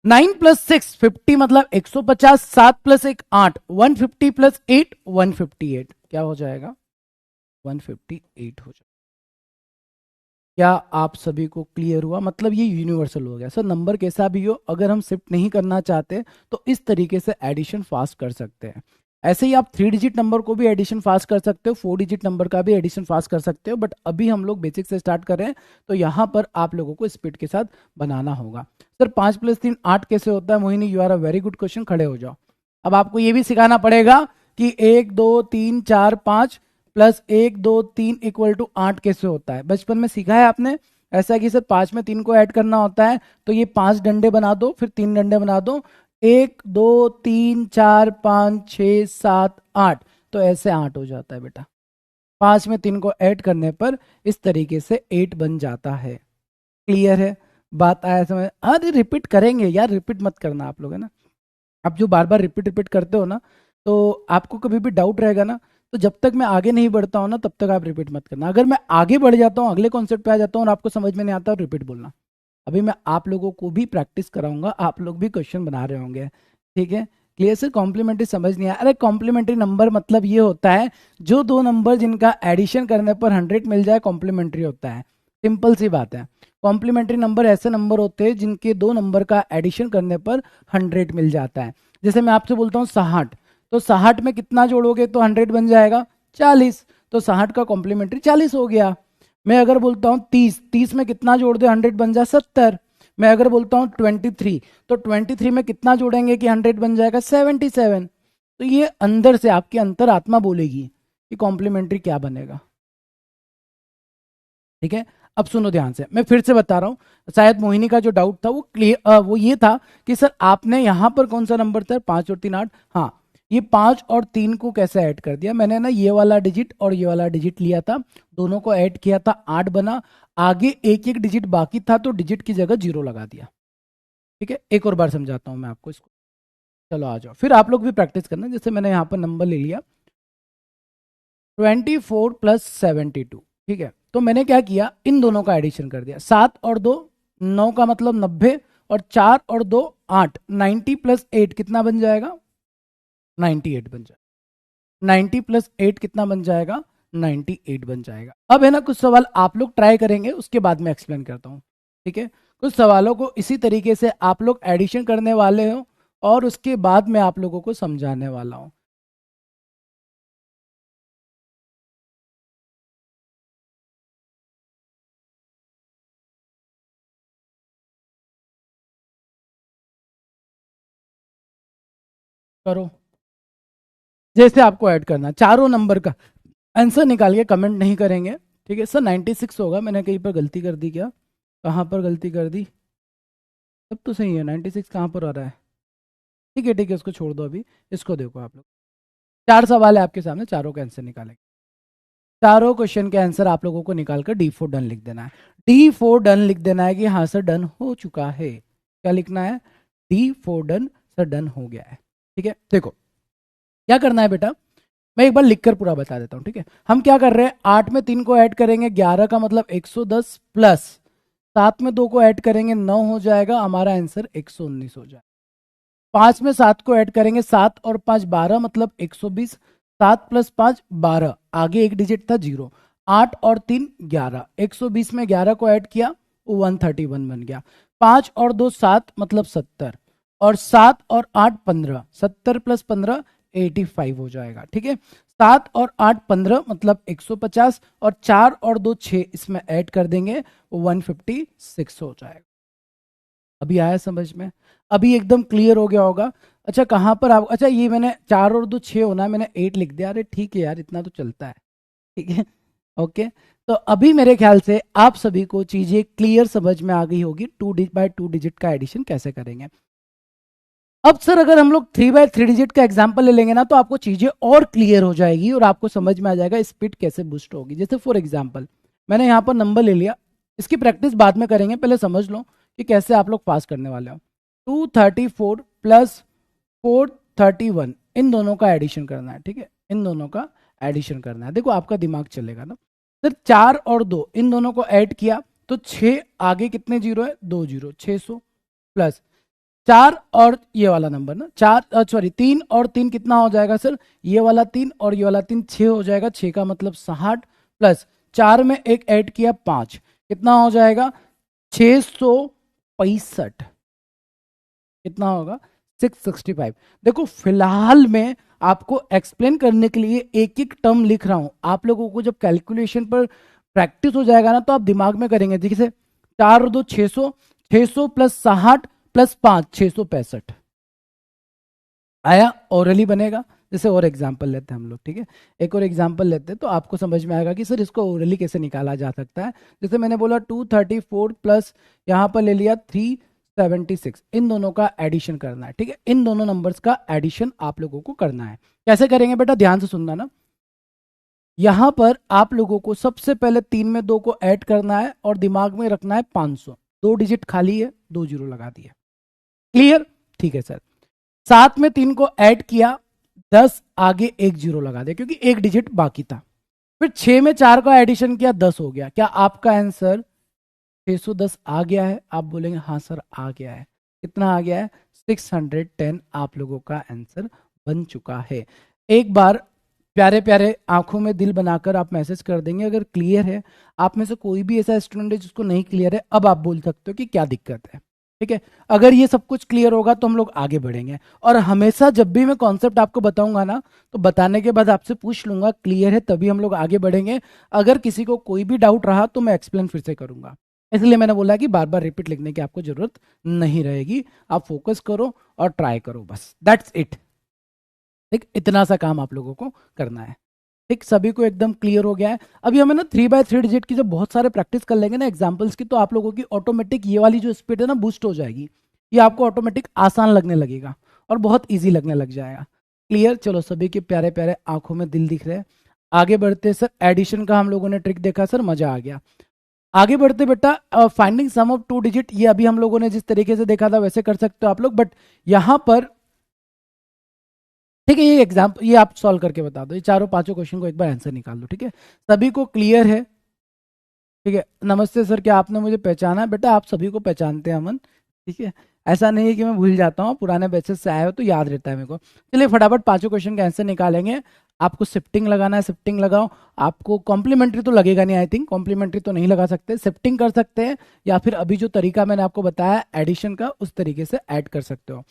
9 + 6 50 मतलब 150, 7 + 1 8, 150 + 8 158, क्या हो जाएगा? 158 हो जाएगा। क्या आप सभी को क्लियर हुआ? मतलब ये यूनिवर्सल हो गया सर। नंबर कैसा भी हो, अगर हम शिफ्ट नहीं करना चाहते तो इस तरीके से एडिशन फास्ट कर सकते हैं। ऐसे ही आप 3 डिजिट नंबर को भी एडिशन फास्ट कर सकते हो, 4 डिजिट नंबर का भी एडिशन फास्ट कर सकते हो, बट अभी हम लोग बेसिक से स्टार्ट कर रहे हैं, तो यहाँ पर आप लोगों को स्पीड के साथ बनाना होगा। सर 5 + 3 8 कैसे होता है? Mohini, you are a very good question, खड़े हो जाओ। अब आपको ये भी सिखाना पड़ेगा कि 1 2 3 4 5 + 1 2 3 = 8 कैसे होता है। बचपन में सीखा है आपने, ऐसा कि सर 5 में 3 को ऐड करना होता है, तो ये 5 डंडे बना दो, फिर 3 डंडे बना दो, 1 2 3 4 5 6 7 8, तो ऐसे 8 हो जाता है बेटा। 5 में 3 को ऐड करने पर इस तरीके से 8 बन जाता है। क्लियर है? बात आया समझ? अरे रिपीट करेंगे यार, रिपीट मत करना आप लोग, है ना। आप जो बार बार रिपीट रिपीट करते हो ना, तो आपको कभी भी डाउट रहेगा ना, तो जब तक मैं आगे नहीं बढ़ता हूँ ना, तब तक आप रिपीट मत करना। अगर मैं आगे बढ़ जाता हूँ, अगले कॉन्सेप्ट पे आ जाता हूँ और आपको समझ में नहीं आता, रिपीट बोलना। अभी मैं आप लोगों को भी प्रैक्टिस कराऊंगा, आप लोग भी क्वेश्चन बना रहे होंगे, ठीक है। Clear sir? कॉम्प्लीमेंट्री समझ नहीं आया? अरे कॉम्प्लीमेंट्री नंबर मतलब ये होता है, जो दो नंबर जिनका एडिशन करने पर 100 मिल जाए, कॉम्प्लीमेंट्री होता है। सिंपल सी बात है। कॉम्प्लीमेंट्री नंबर ऐसे नंबर होते हैं जिनके दो नंबर का एडिशन करने पर 100 मिल जाता है। जैसे मैं आपसे बोलता हूँ 60, तो 60 में कितना जोड़ोगे तो 100 बन जाएगा? 40, तो 60 का कॉम्प्लीमेंट्री 40 हो गया। मैं अगर बोलता हूँ 30, 30 में कितना जोड़ दे 100 बन जाए? 70। मैं अगर बोलता हूँ 23, तो 23 में कितना जोड़ेंगे कि 100 बन जाएगा? 77। तो ये अंदर से आपकी अंतरात्मा बोलेगी कि कॉम्प्लीमेंट्री क्या बनेगा। ठीक है, अब सुनो ध्यान से, मैं फिर से बता रहा हूं। शायद मोहिनी का जो डाउट था वो क्लियर, वो ये था कि सर आपने यहां पर कौन सा नंबर था? 5 और 3 8। हाँ, ये 5 और 3 को कैसे ऐड कर दिया मैंने ना, ये वाला डिजिट और ये वाला डिजिट लिया था, दोनों को ऐड किया था, 8 बना। आगे एक एक डिजिट बाकी था, तो डिजिट की जगह 0 लगा दिया। ठीक है, एक और बार समझाता हूं मैं आपको इसको। चलो आ जाओ, फिर आप लोग भी प्रैक्टिस करना। जैसे मैंने यहाँ पर नंबर ले लिया 24 + 72, ठीक है। तो मैंने क्या किया, इन दोनों का एडिशन कर दिया। 7 और 2 9 का मतलब 90, और 4 और 2 8, 90 + 8 कितना बन जाएगा? 98 बन जाएगा। 90 + 8 कितना बन जाएगा? 98 बन जाएगा। अब है ना कुछ सवाल आप लोग ट्राई करेंगे, उसके बाद मैं एक्सप्लेन करता हूँ। ठीक है, कुछ सवालों को इसी तरीके से आप लोग एडिशन करने वाले हो और उसके बाद मैं आप लोगों को समझाने वाला हूं। करो, जैसे आपको ऐड करना है, चारों नंबर का आंसर निकाल के कमेंट नहीं करेंगे। ठीक है सर, 96 होगा, मैंने कहीं पर गलती कर दी क्या? कहाँ पर गलती कर दी? सब तो सही है, 96 कहाँ पर आ रहा है? ठीक है, उसको छोड़ दो अभी। इसको देखो आप लोग, चार सवाल है आपके सामने, चारों का आंसर निकालेंगे। चारों क्वेश्चन के आंसर आप लोगों को निकालकर D4 डन लिख देना है। D4 डन लिख देना है कि हाँ सर डन हो चुका है। क्या लिखना है? D4 डन, सर डन हो गया है। ठीक है, देखो क्या करना है बेटा, मैं एक बार लिखकर पूरा बता देता हूँ। ठीक है, हम क्या कर रहे हैं, 8 में 3 को ऐड करेंगे 11 का मतलब 110 प्लस 7 में 2 को ऐड करेंगे 9 हो जाएगा, हमारा आंसर 119 हो जाएगा। 5 में 7 को ऐड करेंगे 7 और 5 12 मतलब 120, 7 प्लस 5 12, आगे एक डिजिट था 0, 8 और 3 11, 120 में 11 को ऐड किया 131 बन गया, 5 और 2 7 मतलब 70, और 7 और 8 15, 70 प्लस 15 85 हो जाएगा। ठीक है, 7 और 8 15 मतलब 150, और 4 और 2 6 इसमें ऐड कर देंगे 156 हो जाएगा। अभी आया समझ में? अभी एकदम क्लियर हो गया होगा। अच्छा कहाँ पर आप, अच्छा ये मैंने 4 और 2 6 होना है, मैंने 8 लिख दिया, अरे ठीक है यार, इतना तो चलता है। ठीक है, ओके। तो अभी मेरे ख्याल से आप सभी को चीजें क्लियर समझ में आ गई होगी, 2 डिजिट का एडिशन कैसे करेंगे। अब सर अगर हम लोग 3 बाय 3 डिजिट का एग्जाम्पल ले लेंगे ना, तो आपको चीजें और क्लियर हो जाएगी और आपको समझ में आ जाएगा स्पीड कैसे बूस्ट होगी। जैसे फॉर एग्जाम्पल मैंने यहाँ पर नंबर ले लिया, इसकी प्रैक्टिस बाद में करेंगे, पहले समझ लो कि कैसे आप लोग पास करने वाले हो। 234 प्लस 431, इन दोनों का एडिशन करना है। ठीक है, इन दोनों का एडिशन करना है। देखो आपका दिमाग चलेगा ना सर, 4 और 2 इन दोनों को ऐड किया तो 6, आगे कितने जीरो है? 2 जीरो, 600 प्लस 4 और ये वाला नंबर ना, 4 सॉरी 3 और 3 कितना हो जाएगा सर? ये वाला 3 और ये वाला 3 6 हो जाएगा, 6 का मतलब 60 प्लस 4 में एक ऐड किया 5, कितना हो जाएगा? 665, कितना होगा? 665। देखो फिलहाल मैं आपको एक्सप्लेन करने के लिए एक एक टर्म लिख रहा हूं, आप लोगों को जब कैलकुलेशन पर प्रैक्टिस हो जाएगा ना तो आप दिमाग में करेंगे। जैसे 4 और 2 600, 600 प्लस 60 प्लस 5 665 आया, ओरली बनेगा। जैसे और एग्जाम्पल लेते हैं हम लोग, ठीक है, एक और एग्जाम्पल लेते हैं तो आपको समझ में आएगा कि सर इसको ओरली कैसे निकाला जा सकता है। जैसे मैंने बोला 234 प्लस यहाँ पर ले लिया 376, इन दोनों का एडिशन करना है। ठीक है, इन दोनों नंबर्स का एडिशन आप लोगों को करना है। कैसे करेंगे बेटा, ध्यान से सुनना ना। यहां पर आप लोगों को सबसे पहले 3 में 2 को ऐड करना है और दिमाग में रखना है 500, 2 डिजिट खाली है, 2 जीरो लगा दिए। क्लियर? ठीक है सर। 7 में 3 को ऐड किया, 10 आगे एक जीरो लगा दिया क्योंकि एक डिजिट बाकी था। फिर 6 में 4 का एडिशन किया, 10 हो गया। क्या आपका आंसर 610 आ गया है? आप बोलेंगे हाँ सर आ गया है। कितना आ गया है? 610 आप लोगों का आंसर बन चुका है। एक बार प्यारे प्यारे आंखों में दिल बनाकर आप मैसेज कर देंगे अगर क्लियर है। आप में से कोई भी ऐसा स्टूडेंट है जिसको नहीं क्लियर है, अब आप बोल सकते हो कि क्या दिक्कत है। ठीक है, अगर ये सब कुछ क्लियर होगा तो हम लोग आगे बढ़ेंगे। और हमेशा जब भी मैं कॉन्सेप्ट आपको बताऊंगा ना, तो बताने के बाद आपसे पूछ लूंगा क्लियर है, तभी हम लोग आगे बढ़ेंगे। अगर किसी को कोई भी डाउट रहा तो मैं एक्सप्लेन फिर से करूंगा, इसलिए मैंने बोला कि बार बार रिपीट लिखने की आपको जरूरत नहीं रहेगी। आप फोकस करो और ट्राई करो, बस दैट्स इट। ठीक, इतना सा काम आप लोगों को करना है। ठीक, सभी को एकदम क्लियर हो गया है। अभी हमें ना 3 बाय 3 डिजिट की जब बहुत सारे प्रैक्टिस कर लेंगे ना एग्जाम्पल्स की, तो आप लोगों की ऑटोमेटिक ये वाली जो स्पीड है ना बूस्ट हो जाएगी। ये आपको ऑटोमेटिक आसान लगने लगेगा और बहुत ईजी लगने लग जाएगा। क्लियर? चलो सभी के प्यारे प्यारे आंखों में दिल दिख रहे हैं। आगे बढ़ते सर, एडिशन का हम लोगों ने ट्रिक देखा सर, मजा आ गया। आगे बढ़ते बेटा, फाइंडिंग सम ऑफ 2 डिजिट, ये अभी हम लोगों ने जिस तरीके से देखा था वैसे कर सकते हो आप लोग, बट यहां पर ठीक है, ये एग्जाम्पल ये आप सॉल्व करके बता दो, ये चारों पांचों क्वेश्चन को एक बार आंसर निकाल दो। ठीक है, सभी को क्लियर है? ठीक है, नमस्ते सर, क्या आपने मुझे पहचाना? बेटा आप सभी को पहचानते हैं अमन। ठीक है, ऐसा नहीं है कि मैं भूल जाता हूँ, पुराने बैचेस से आए हो तो याद रहता है मेरे को। चलिए फटाफट पांचों क्वेश्चन का आंसर निकालेंगे। आपको शिफ्टिंग लगाना है शिफ्टिंग लगाओ, आपको कॉम्प्लीमेंट्री तो लगेगा नहीं, आई थिंक कॉम्प्लीमेंट्री तो नहीं लगा सकते, शिफ्टिंग कर सकते हैं या फिर अभी जो तरीका मैंने आपको बताया एडिशन का उस तरीके से ऐड कर सकते हो।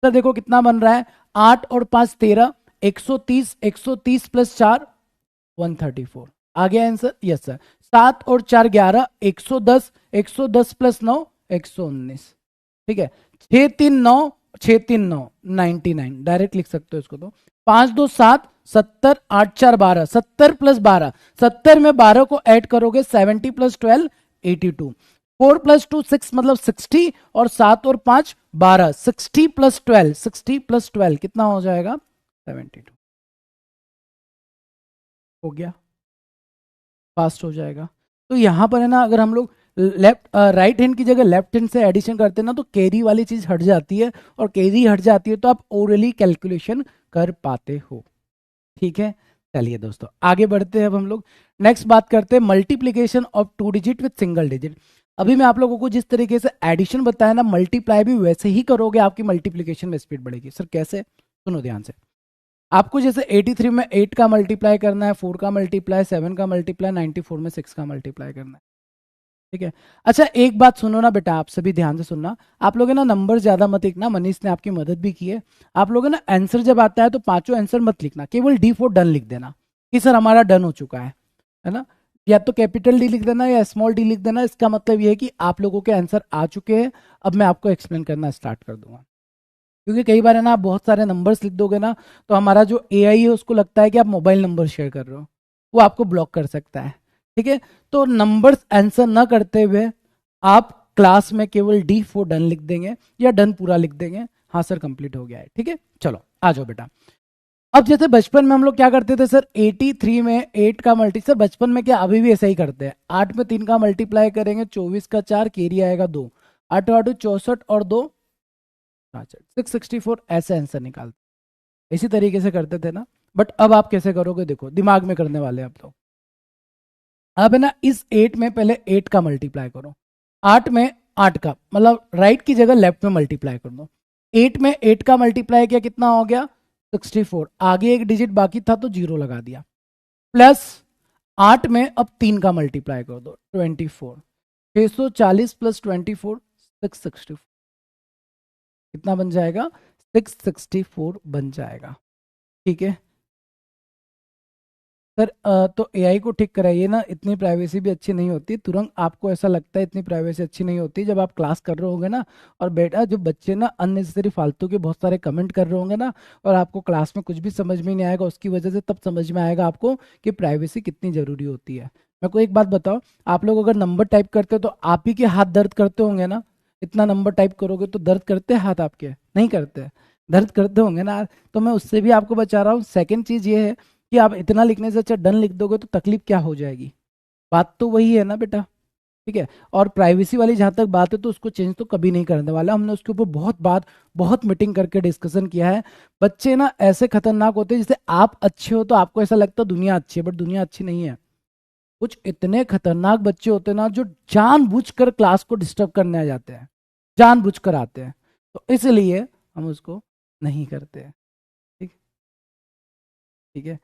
तो देखो कितना बन रहा है, 8 और 5 13, 130, 130 प्लस 4 134, आ गया आंसर, यस सर। 7 और 4 11, 110, 110 प्लस 9 119, ठीक है। 6 3 9, 6 3 9 99, डायरेक्ट लिख सकते हो इसको। तो 5 2 7, 70, 8 4 12, 70 प्लस 12, 70 में 12 को ऐड करोगे 70 प्लस 12 82, 4 प्लस 2 6 मतलब 60, और 7 और 5 12, 60 प्लस 12, 60 प्लस 12 कितना हो जाएगा 72, हो गया, फास्ट हो जाएगा। तो यहां पर है ना, अगर हम लोग लेफ्ट राइट हैंड की जगह लेफ्ट हैंड से एडिशन करते हैं ना, तो कैरी वाली चीज हट जाती है, और कैरी हट जाती है तो आप ओरली कैलकुलेशन कर पाते हो, ठीक है। चलिए दोस्तों आगे बढ़ते हैं, अब हम लोग नेक्स्ट बात करते हैं multiplication of 2 digit with single digit. अभी मैं आप लोगों को जिस तरीके से एडिशन बताया ना, मल्टीप्लाई भी वैसे ही करोगे, आपकी मल्टीप्लीकेशन में स्पीड बढ़ेगी। सर कैसे, सुनो ध्यान से। आपको जैसे 83 में 8 का मल्टीप्लाई करना है, 4 का मल्टीप्लाई, 7 का मल्टीप्लाई, 94 में 6 का मल्टीप्लाई करना है, ठीक है। अच्छा एक बात सुनो ना बेटा, आप सभी ध्यान से सुनना, आप लोग है ना नंबर ज्यादा मत लिखना, मनीष ने आपकी मदद भी की है। आप लोग है ना आंसर जब आता है तो पांचों आंसर मत लिखना, केवल डी फॉर डन लिख देना कि सर हमारा डन हो चुका है ना। या तो कैपिटल डी लिख देना या स्मॉल डी लिख देना, इसका मतलब ये है कि आप लोगों के आंसर आ चुके हैं। अब मैं आपको एक्सप्लेन करना स्टार्ट कर दूंगा, क्योंकि कई बार है ना आप बहुत सारे नंबर्स लिख दोगे ना, तो हमारा जो एआई है उसको लगता है कि आप मोबाइल नंबर शेयर कर रहे हो, वो आपको ब्लॉक कर सकता है, ठीक है। तो नंबर्स आंसर ना करते हुए आप क्लास में केवल डी फॉर डन लिख देंगे या डन पूरा लिख देंगे, हाँ सर कंप्लीट हो गया है, ठीक है। चलो आ जाओ बेटा। अब जैसे बचपन में हम लोग क्या करते थे सर, 83 में 8 का मल्टी, सर बचपन में क्या अभी भी ऐसा ही करते हैं, 8 में 3 का मल्टीप्लाई करेंगे, 24 का 4, कैरी आएगा 2, 8 8 64 और 2 664, ऐसे आंसर निकालते, इसी तरीके से करते थे ना। बट अब आप कैसे करोगे, देखो दिमाग में करने वाले आप तो। अब है ना इस 8 में पहले 8 का मल्टीप्लाई करो, 8 में 8 का, मतलब राइट की जगह लेफ्ट में मल्टीप्लाई कर दो। 8 में 8 का मल्टीप्लाई किया कितना हो गया 64, आगे एक डिजिट बाकी था तो जीरो लगा दिया, प्लस 8 में अब 3 का मल्टीप्लाई कर दो 24, 640 प्लस 24 664, कितना बन जाएगा 664 बन जाएगा, ठीक है। सर तो एआई को ठीक कराइए ना, इतनी प्राइवेसी भी अच्छी नहीं होती, तुरंत आपको ऐसा लगता है इतनी प्राइवेसी अच्छी नहीं होती, जब आप क्लास कर रहे होंगे ना, और बेटा जो बच्चे ना अननेसेसरी फालतू के बहुत सारे कमेंट कर रहे होंगे ना, और आपको क्लास में कुछ भी समझ में नहीं आएगा, उसकी वजह से तब समझ में आएगा आपको कि प्राइवेसी कितनी ज़रूरी होती है। मैं को एक बात बताओ, आप लोग अगर नंबर टाइप करते हो तो आप ही के हाथ दर्द करते होंगे ना, इतना नंबर टाइप करोगे तो दर्द करते हैं हाथ आपके, नहीं करते, दर्द करते होंगे ना। तो मैं उससे भी आपको बचा रहा हूँ। सेकेंड चीज़ ये है कि आप इतना लिखने से अच्छा डन लिख दोगे तो तकलीफ क्या हो जाएगी, बात तो वही है ना बेटा, ठीक है। और प्राइवेसी वाली जहां तक बात है तो उसको चेंज तो कभी नहीं करने वाला, हमने उसके ऊपर बहुत मीटिंग करके डिस्कशन किया है। बच्चे ना ऐसे खतरनाक होते हैं, जैसे आप अच्छे हो तो आपको ऐसा लगता है दुनिया अच्छी है, बट दुनिया अच्छी नहीं है। कुछ इतने खतरनाक बच्चे होते हैं ना जो जानबूझकर क्लास को डिस्टर्ब करने आ जाते हैं, जानबूझकर आते हैं, तो इसलिए हम उसको नहीं करते हैं, ठीक, ठीक है।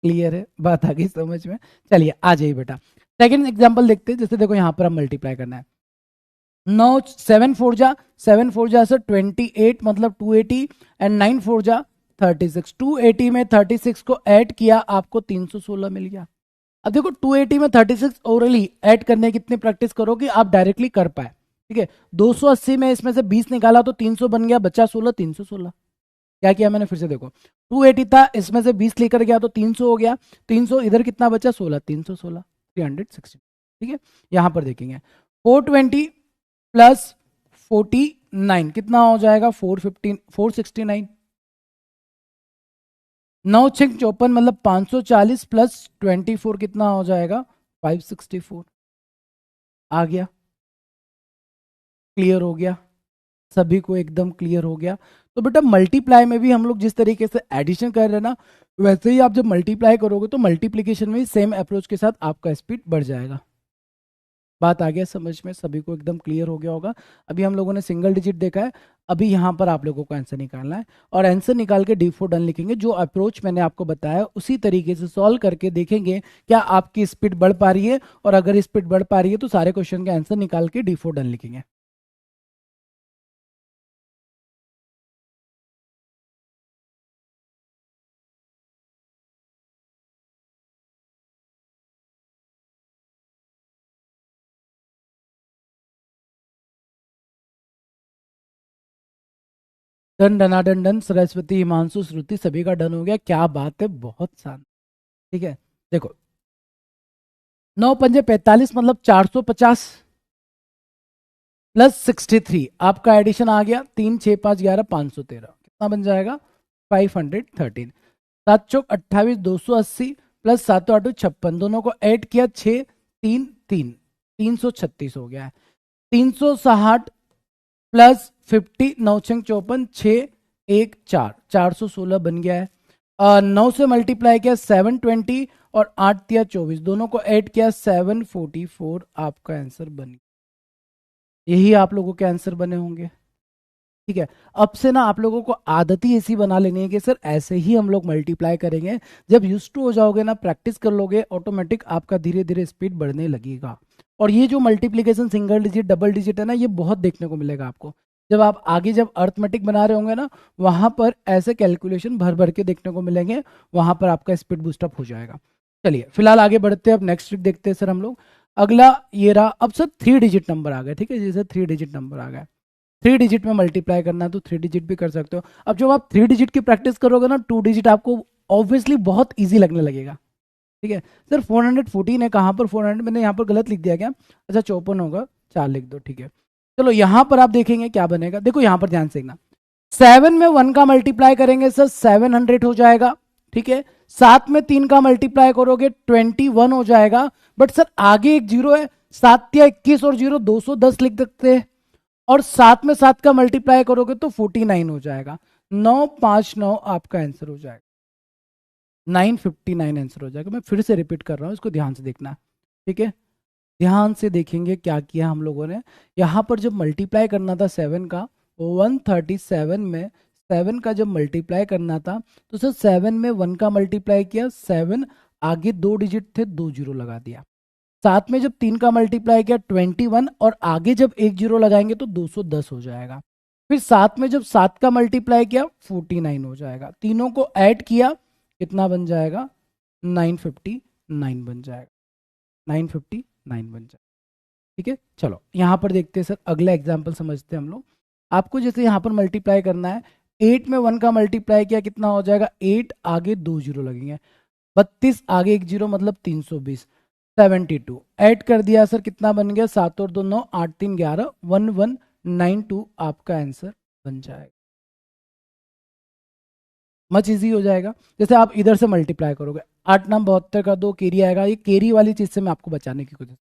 क्लियर है, बात आ गई समझ में। चलिए आ जाइए बेटा, सेकंड एग्जांपल देखते हैं। जैसे देखो यहाँ पर हम मल्टीप्लाई करना है, 9 7 4 जा, 7 4 जा सर 28 मतलब 280, एंड 9 4 जा 36, 280 में 36 को ऐड किया आपको 316 मिल गया। अब देखो 280 में 36 ओरली ऐड करने की कितनी प्रैक्टिस करोगे आप डायरेक्टली कर पाए, ठीक है। 280 में इसमें से 20 निकाला तो 300 बन गया, बचा 16, 316। क्या किया मैंने, फिर से देखो 280 था, इसमें से 20 लेकर गया तो 300 हो गया, 300 इधर कितना बचा 16, 316, 360, ठीक है। यहां पर देखेंगे 420 प्लस 49 कितना हो जाएगा 415, 469, 9 6 54 मतलब 540 प्लस 24 कितना हो जाएगा 564, आ गया, क्लियर हो गया, सभी को एकदम क्लियर हो गया। तो बेटा मल्टीप्लाई में भी हम लोग जिस तरीके से एडिशन कर रहे हैं ना, वैसे ही आप जब मल्टीप्लाई करोगे तो मल्टीप्लीकेशन में भी सेम अप्रोच के साथ आपका स्पीड बढ़ जाएगा। बात आ गया समझ में, सभी को एकदम क्लियर हो गया होगा। अभी हम लोगों ने सिंगल डिजिट देखा है, अभी यहाँ पर आप लोगों को आंसर निकालना है, और आंसर निकाल के D4 डन लिखेंगे। जो अप्रोच मैंने आपको बताया उसी तरीके से सॉल्व करके देखेंगे क्या आपकी स्पीड बढ़ पा रही है, और अगर स्पीड बढ़ पा रही है तो सारे क्वेश्चन के आंसर निकाल के D4 डन लिखेंगे। डन डना डन डन, सरस्वती हिमांशु श्रुति सभी का डन हो गया, क्या बात है, बहुत शान। ठीक है, देखो 9 पंजे 45 मतलब 450 प्लस 63, आपका एडिशन आ गया 3 6 5 11 513, कितना बन जाएगा 513। 7 चौक 28 280 प्लस 7 8 56, दोनों को ऐड किया 6 3 3 336 हो गया है। 360 प्लस 50 9 6 54 6 1 4 416 बन गया है। 9 से मल्टीप्लाई किया 720 और 8 3 24, दोनों को ऐड किया 744, आपका आंसर बन गया। यही आप लोगों के आंसर बने होंगे। ठीक है, अब से ना आप लोगों को आदत ही ऐसी बना लेनी है कि सर ऐसे ही हम लोग मल्टीप्लाई करेंगे। जब यूज टू हो जाओगे ना, प्रैक्टिस कर लोगे, ऑटोमेटिक आपका धीरे धीरे स्पीड बढ़ने लगेगा। और ये जो multiplication single digit double digit है ना, ये बहुत देखने को मिलेगा आपको। जब आप आगे जब अर्थमेटिक बना रहे होंगे ना, वहां पर ऐसे कैलकुलेशन भर भर के देखने को मिलेंगे, वहां पर आपका स्पीड बूस्टअप हो जाएगा। चलिए फिलहाल आगे बढ़ते हैं, अब नेक्स्ट ट्रिक देखते हैं सर हम लोग। अगला ये रहा, अब सर 3 डिजिट नंबर आ गया। ठीक है, जैसे 3 डिजिट नंबर आ गया, 3 डिजिट में मल्टीप्लाई करना है तो 3 डिजिट भी कर सकते हो। अब जब आप 3 डिजिट की प्रैक्टिस करोगे ना, 2 डिजिट आपको ऑब्वियसली बहुत इजी लगने लगेगा। ठीक है सर, 414 है, कहाँ पर 400, मैंने यहाँ पर गलत लिख दिया क्या? अच्छा 54 होगा, 4 लिख दो। ठीक है, चलो यहाँ पर आप देखेंगे क्या बनेगा। देखो यहाँ पर ध्यान से देखना, 7 में 1 का मल्टीप्लाई करेंगे सर 700 हो जाएगा। ठीक है, 7 में 3 का मल्टीप्लाई करोगे 21 हो जाएगा। बट सर आगे एक जीरो है, 7 या 21 और जीरो 210 लिख सकते हैं, और 7 में 7 का मल्टीप्लाई करोगे तो 49 हो जाएगा। 959 आपका आंसर हो जाएगा, 959 आंसर हो जाएगा। मैं फिर से रिपीट कर रहा हूं, इसको ध्यान से देखना। ठीक है, ध्यान से देखेंगे क्या किया हम लोगों ने। यहां पर जब मल्टीप्लाई करना था 7 का, 137 में 7 का जब मल्टीप्लाई करना था तो सर 7 में 1 का मल्टीप्लाई किया, 7 आगे 2 डिजिट थे, 2 जीरो लगा दिया। 7 में जब 3 का मल्टीप्लाई किया 21, और आगे जब एक जीरो लगाएंगे तो 210 हो जाएगा। फिर 7 में जब 7 का मल्टीप्लाई किया 49 हो जाएगा। तीनों को ऐड किया, कितना बन जाएगा? 959 बन जाएगा, 959 बन जाएगा। ठीक है, चलो यहां पर देखते हैं सर, अगला एग्जाम्पल समझते हैं हम लोग। आपको जैसे यहां पर मल्टीप्लाई करना है, 8 में 1 का मल्टीप्लाई किया, कितना हो जाएगा? 8 आगे 2 जीरो लगेंगे, 32 आगे एक जीरो मतलब 320, 72 ऐड कर दिया सर, कितना बन गया? 7 और 2 9, 8 3 11, 1192 आपका आंसर बन जाएगा। मच इजी हो जाएगा। जैसे आप इधर से मल्टीप्लाई करोगे, 8 नाम 72 का 2 केरी आएगा। ये केरी वाली चीज से मैं आपको बचाने की कोशिश,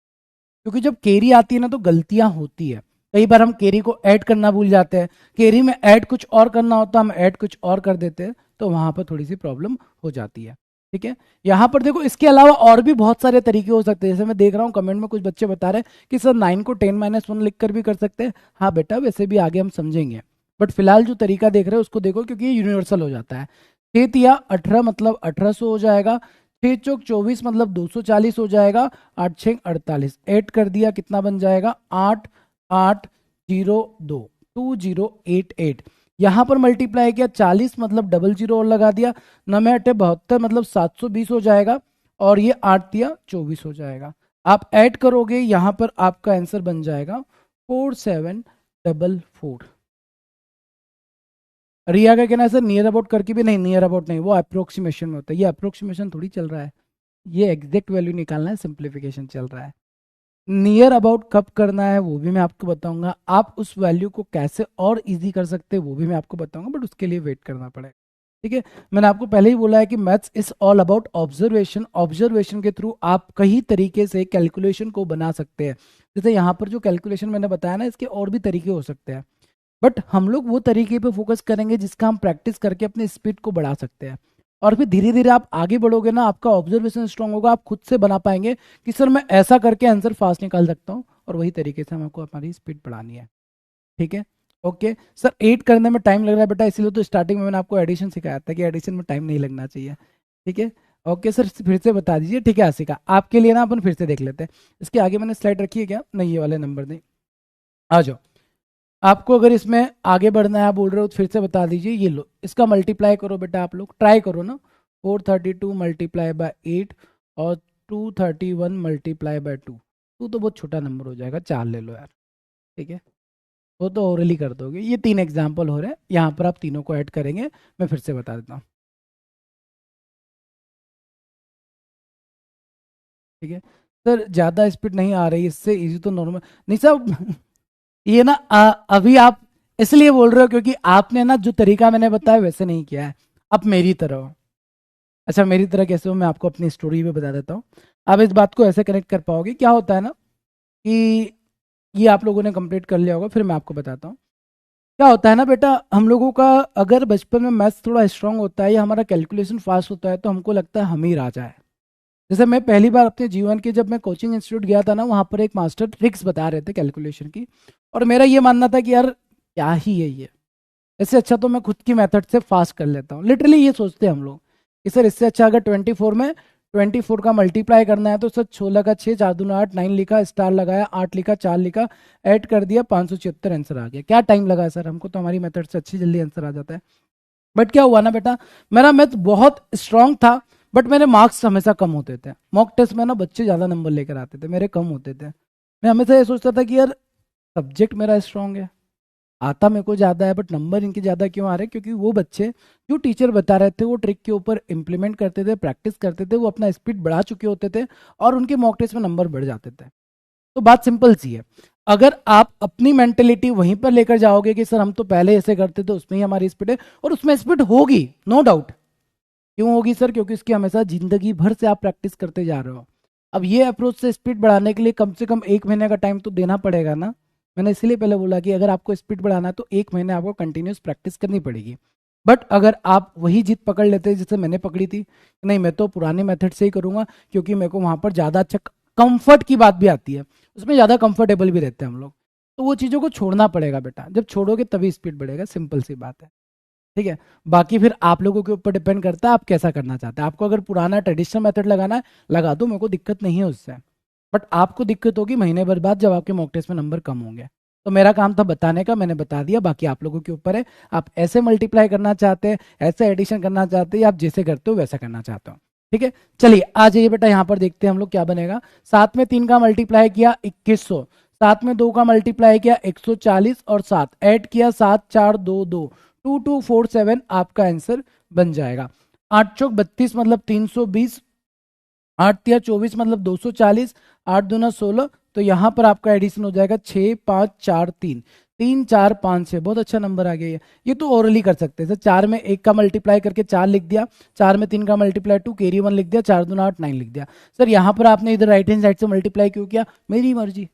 क्योंकि जब केरी आती है ना तो गलतियां होती है। कई बार हम केरी को ऐड करना भूल जाते हैं, केरी में ऐड कुछ और करना होता है, हम ऐड कुछ और कर देते हैं, तो वहां पर थोड़ी सी प्रॉब्लम हो जाती है। ठीक है, यहाँ पर देखो इसके अलावा और भी बहुत सारे तरीके हो सकते हैं। जैसे मैं देख रहा हूँ कमेंट में कुछ बच्चे बता रहे हैं कि सर 9 को 10 - 1 लिख कर भी कर सकते हैं। हाँ बेटा, वैसे भी आगे हम समझेंगे, बट फिलहाल जो तरीका देख रहे हैं उसको देखो, क्योंकि ये यूनिवर्सल हो जाता है। 6 तिया 18 मतलब 1800 हो जाएगा, 6 चौक 24 मतलब 240 हो जाएगा, 8 6 48 ऐड कर दिया, कितना बन जाएगा? 8802 2088। यहां पर मल्टीप्लाई किया 40 मतलब डबल जीरो और लगा दिया, 9 में 8 72 मतलब 720 हो जाएगा, और ये 8 तिया 24 हो जाएगा। आप ऐड करोगे, यहां पर आपका आंसर बन जाएगा 4744। रिया का कहना है सर नियर अबाउट करके भी नहीं, नियर अबाउट नहीं, वो अप्रोक्सीमेशन में होता है। ये अप्रोक्सीमेशन थोड़ी चल रहा है, ये एग्जैक्ट वैल्यू निकालना है, सिंप्लीफिकेशन चल रहा है। नियर अबाउट कब करना है वो भी मैं आपको बताऊंगा, आप उस वैल्यू को कैसे और इजी कर सकते हैं वो भी मैं आपको बताऊंगा, बट उसके लिए वेट करना पड़ेगा। ठीक है, मैंने आपको पहले ही बोला है कि maths is all about observation. Observation के थ्रू आप कई तरीके से कैलकुलेशन को बना सकते हैं। जैसे यहाँ पर जो कैलकुलेशन मैंने बताया ना, इसके और भी तरीके हो सकते हैं, बट हम लोग वो तरीके पे फोकस करेंगे जिसका हम प्रैक्टिस करके अपने स्पीड को बढ़ा सकते हैं। और फिर धीरे धीरे आप आगे बढ़ोगे ना, आपका ऑब्जर्वेशन स्ट्रांग होगा, आप खुद से बना पाएंगे कि सर मैं ऐसा करके आंसर फास्ट निकाल सकता हूँ, और वही तरीके से हमको हमारी स्पीड बढ़ानी है। ठीक है, ओके सर। 8 करने में टाइम लग रहा है बेटा, इसीलिए तो स्टार्टिंग में मैंने आपको एडिशन सिखाया था कि एडिशन में टाइम नहीं लगना चाहिए। ठीक है, ओके सर, फिर से बता दीजिए। ठीक है आशिका, आपके लिए ना अपन फिर से देख लेते हैं। इसके आगे मैंने स्लाइड रखी है क्या? नहीं, ये वाले नंबर नहीं। आ जाओ, आपको अगर इसमें आगे बढ़ना है, आप बोल रहे हो, तो फिर से बता दीजिए। ये लो, इसका मल्टीप्लाई करो बेटा, आप लोग ट्राई करो ना। 432 मल्टीप्लाई बाय 8 और 231 मल्टीप्लाई बाय 2। टू तो बहुत छोटा नंबर हो जाएगा, 4 ले लो यार। ठीक है, वो तो ओरली कर दोगे। ये 3 एग्जाम्पल हो रहे हैं, यहाँ पर आप तीनों को ऐड करेंगे। मैं फिर से बता देता हूँ। ठीक है सर, ज़्यादा स्पीड नहीं आ रही, इससे इजी तो नॉर्मल नहीं सर। ये ना अभी आप इसलिए बोल रहे हो क्योंकि आपने ना जो तरीका मैंने बताया वैसे नहीं किया है। अब मेरी तरह हो। अच्छा, मेरी तरह कैसे हो, मैं आपको अपनी स्टोरी में बता देता हूँ। आप इस बात को ऐसे कनेक्ट कर पाओगे। क्या होता है ना कि ये आप लोगों ने कंप्लीट कर लिया होगा, फिर मैं आपको बताता हूँ। क्या होता है ना बेटा, हम लोगों का अगर बचपन में मैथ्स थोड़ा स्ट्रांग होता है या हमारा कैलकुलेशन फास्ट होता है, तो हमको लगता है हम ही राजा है। जैसे मैं पहली बार अपने जीवन के जब मैं कोचिंग इंस्टीट्यूट गया था ना, वहाँ पर एक मास्टर ट्रिक्स बता रहे थे कैलकुलेशन की, और मेरा ये मानना था कि यार क्या ही है ये, इससे अच्छा तो मैं खुद की मेथड से फास्ट कर लेता हूँ। लिटरली ये सोचते हैं हम लोग कि सर इससे अच्छा अगर 24 में 24 का मल्टीप्लाई करना है तो सर 16 का 6, 4 दूना 8, 9 लिखा, स्टार लगाया, 8 लिखा, 4 लिखा, ऐड कर दिया, 576 आंसर आ गया। क्या टाइम लगा सर, हमको तो हमारी मेथड से अच्छी जल्दी आंसर आ जाता है। बट क्या हुआ ना बेटा, मेरा मैथ बहुत स्ट्रांग था, बट मेरे मार्क्स हमेशा कम होते थे। मॉक टेस्ट में ना बच्चे ज़्यादा नंबर लेकर आते थे, मेरे कम होते थे। मैं हमेशा ये सोचता था कि यार सब्जेक्ट मेरा स्ट्रांग है, आता मेरे को ज़्यादा है, बट नंबर इनके ज़्यादा क्यों आ रहे हैं? क्योंकि वो बच्चे जो टीचर बता रहे थे वो ट्रिक के ऊपर इम्प्लीमेंट करते थे, प्रैक्टिस करते थे, वो अपना स्पीड बढ़ा चुके होते थे, और उनके मॉक टेस्ट में नंबर बढ़ जाते थे। तो बात सिंपल सी है, अगर आप अपनी मेंटेलिटी वहीं पर लेकर जाओगे कि सर हम तो पहले ऐसे करते थे, उसमें ही हमारी स्पीड है, और उसमें स्पीड होगी नो डाउट। क्यों होगी सर? क्योंकि इसकी हमेशा जिंदगी भर से आप प्रैक्टिस करते जा रहे हो। अब ये अप्रोच से स्पीड बढ़ाने के लिए कम से कम 1 महीने का टाइम तो देना पड़ेगा ना। मैंने इसीलिए पहले बोला कि अगर आपको स्पीड बढ़ाना है तो 1 महीने आपको कंटिन्यूस प्रैक्टिस करनी पड़ेगी। बट अगर आप वही जीत पकड़ लेते जैसे मैंने पकड़ी थी, नहीं मैं तो पुराने मेथड से ही करूंगा, क्योंकि मेरे को वहां पर ज़्यादा अच्छा, कंफर्ट की बात भी आती है, उसमें ज़्यादा कंफर्टेबल भी रहते हैं हम लोग। तो वो चीज़ों को छोड़ना पड़ेगा बेटा, जब छोड़ोगे तभी स्पीड बढ़ेगा, सिंपल सी बात है। ठीक है, बाकी फिर आप लोगों के ऊपर डिपेंड करता है आप कैसा करना चाहते हैं। आपको अगर पुराना ट्रेडिशनल मेथड लगाना है, लगा दो, मेरे को दिक्कत नहीं है उससे। बट आपको दिक्कत होगी महीने भर बाद, जब आपके मॉक टेस्ट में नंबर कम होंगे। तो मेरा काम था बताने का, मैंने बता दिया, बाकी आप लोगों के ऊपर है। आप ऐसे मल्टीप्लाई करना चाहते हैं, ऐसे एडिशन करना चाहते हैं, या आप जैसे करते हो वैसा करना चाहते हो। ठीक है, चलिए आ जाइए बेटा, यहाँ पर देखते हैं हम लोग क्या बनेगा। 7 में 3 का मल्टीप्लाई किया 2100, 7 में 2 का मल्टीप्लाई किया 140, और 7 ऐड किया 7 4 2 2, 2247 आपका आंसर बन जाएगा। 8 चौक 32 मतलब 320, 8 तिया 24 मतलब 240, 8 दूना 16, तो यहाँ पर आपका एडिशन हो जाएगा 6 5 4 3, 3 4 5 6। बहुत अच्छा नंबर आ गया ये तो ओरली कर सकते हैं सर। 4 में 1 का मल्टीप्लाई करके 4 लिख दिया, 4 में 3 का मल्टीप्लाई 2, कैरी 1 लिख दिया, 4 दूना 8 9 लिख दिया। सर यहाँ पर आपने इधर राइट हैंड साइड से मल्टीप्लाई क्यों किया? मेरी मर्जी।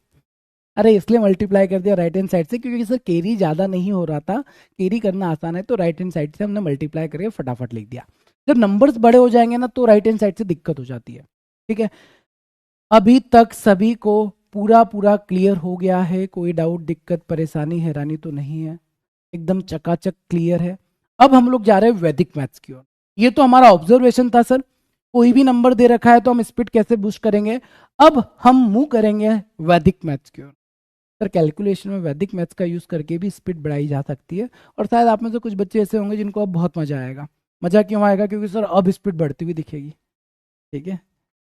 अरे इसलिए मल्टीप्लाई कर दिया राइट हैंड साइड से क्योंकि सर कैरी ज़्यादा नहीं हो रहा था, कैरी करना आसान है, तो राइट हैंड साइड से हमने मल्टीप्लाई करके फटाफट लिख दिया। जब नंबर्स बड़े हो जाएंगे ना तो राइट हैंड साइड से दिक्कत हो जाती है। ठीक है, अभी तक सभी को पूरा पूरा क्लियर हो गया है? कोई डाउट, दिक्कत, परेशानी, हैरानी तो नहीं है? एकदम चकाचक क्लियर है। अब हम लोग जा रहे हैं वैदिक मैथ्स की ओर। ये तो हमारा ऑब्जर्वेशन था सर, कोई भी नंबर दे रखा है तो हम स्पीड कैसे बूस्ट करेंगे। अब हम मूव करेंगे वैदिक मैथ्स की ओर। सर कैलकुलेशन में वैदिक मैथ्स का यूज करके भी स्पीड बढ़ाई जा सकती है, और शायद आप में से कुछ बच्चे ऐसे होंगे जिनको अब बहुत मजा आएगा। मजा क्यों आएगा? क्योंकि सर अब स्पीड बढ़ती हुई दिखेगी। ठीक है,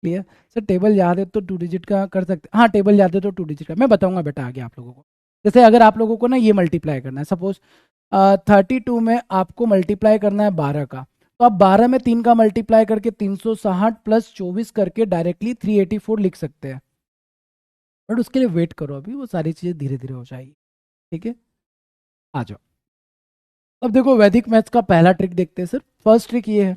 क्लियर। सर टेबल याद है तो 2 डिजिट का कर सकते, हाँ टेबल याद है तो 2 डिजिट का मैं बताऊंगा बेटा आगे आप लोगों को। जैसे अगर आप लोगों को ना ये मल्टीप्लाई करना है, सपोज 32 में आपको मल्टीप्लाई करना है 12 का, तो आप 12 में 3 का मल्टीप्लाई करके 360 प्लस 24 करके डायरेक्टली 384 लिख सकते हैं। बट उसके लिए वेट करो, अभी वो सारी चीज़ें धीरे धीरे हो जाएगी। ठीक है, आ जाओ। अब देखो वैदिक मैथ्स का पहला ट्रिक देखते हैं सर। फर्स्ट ट्रिक ये है,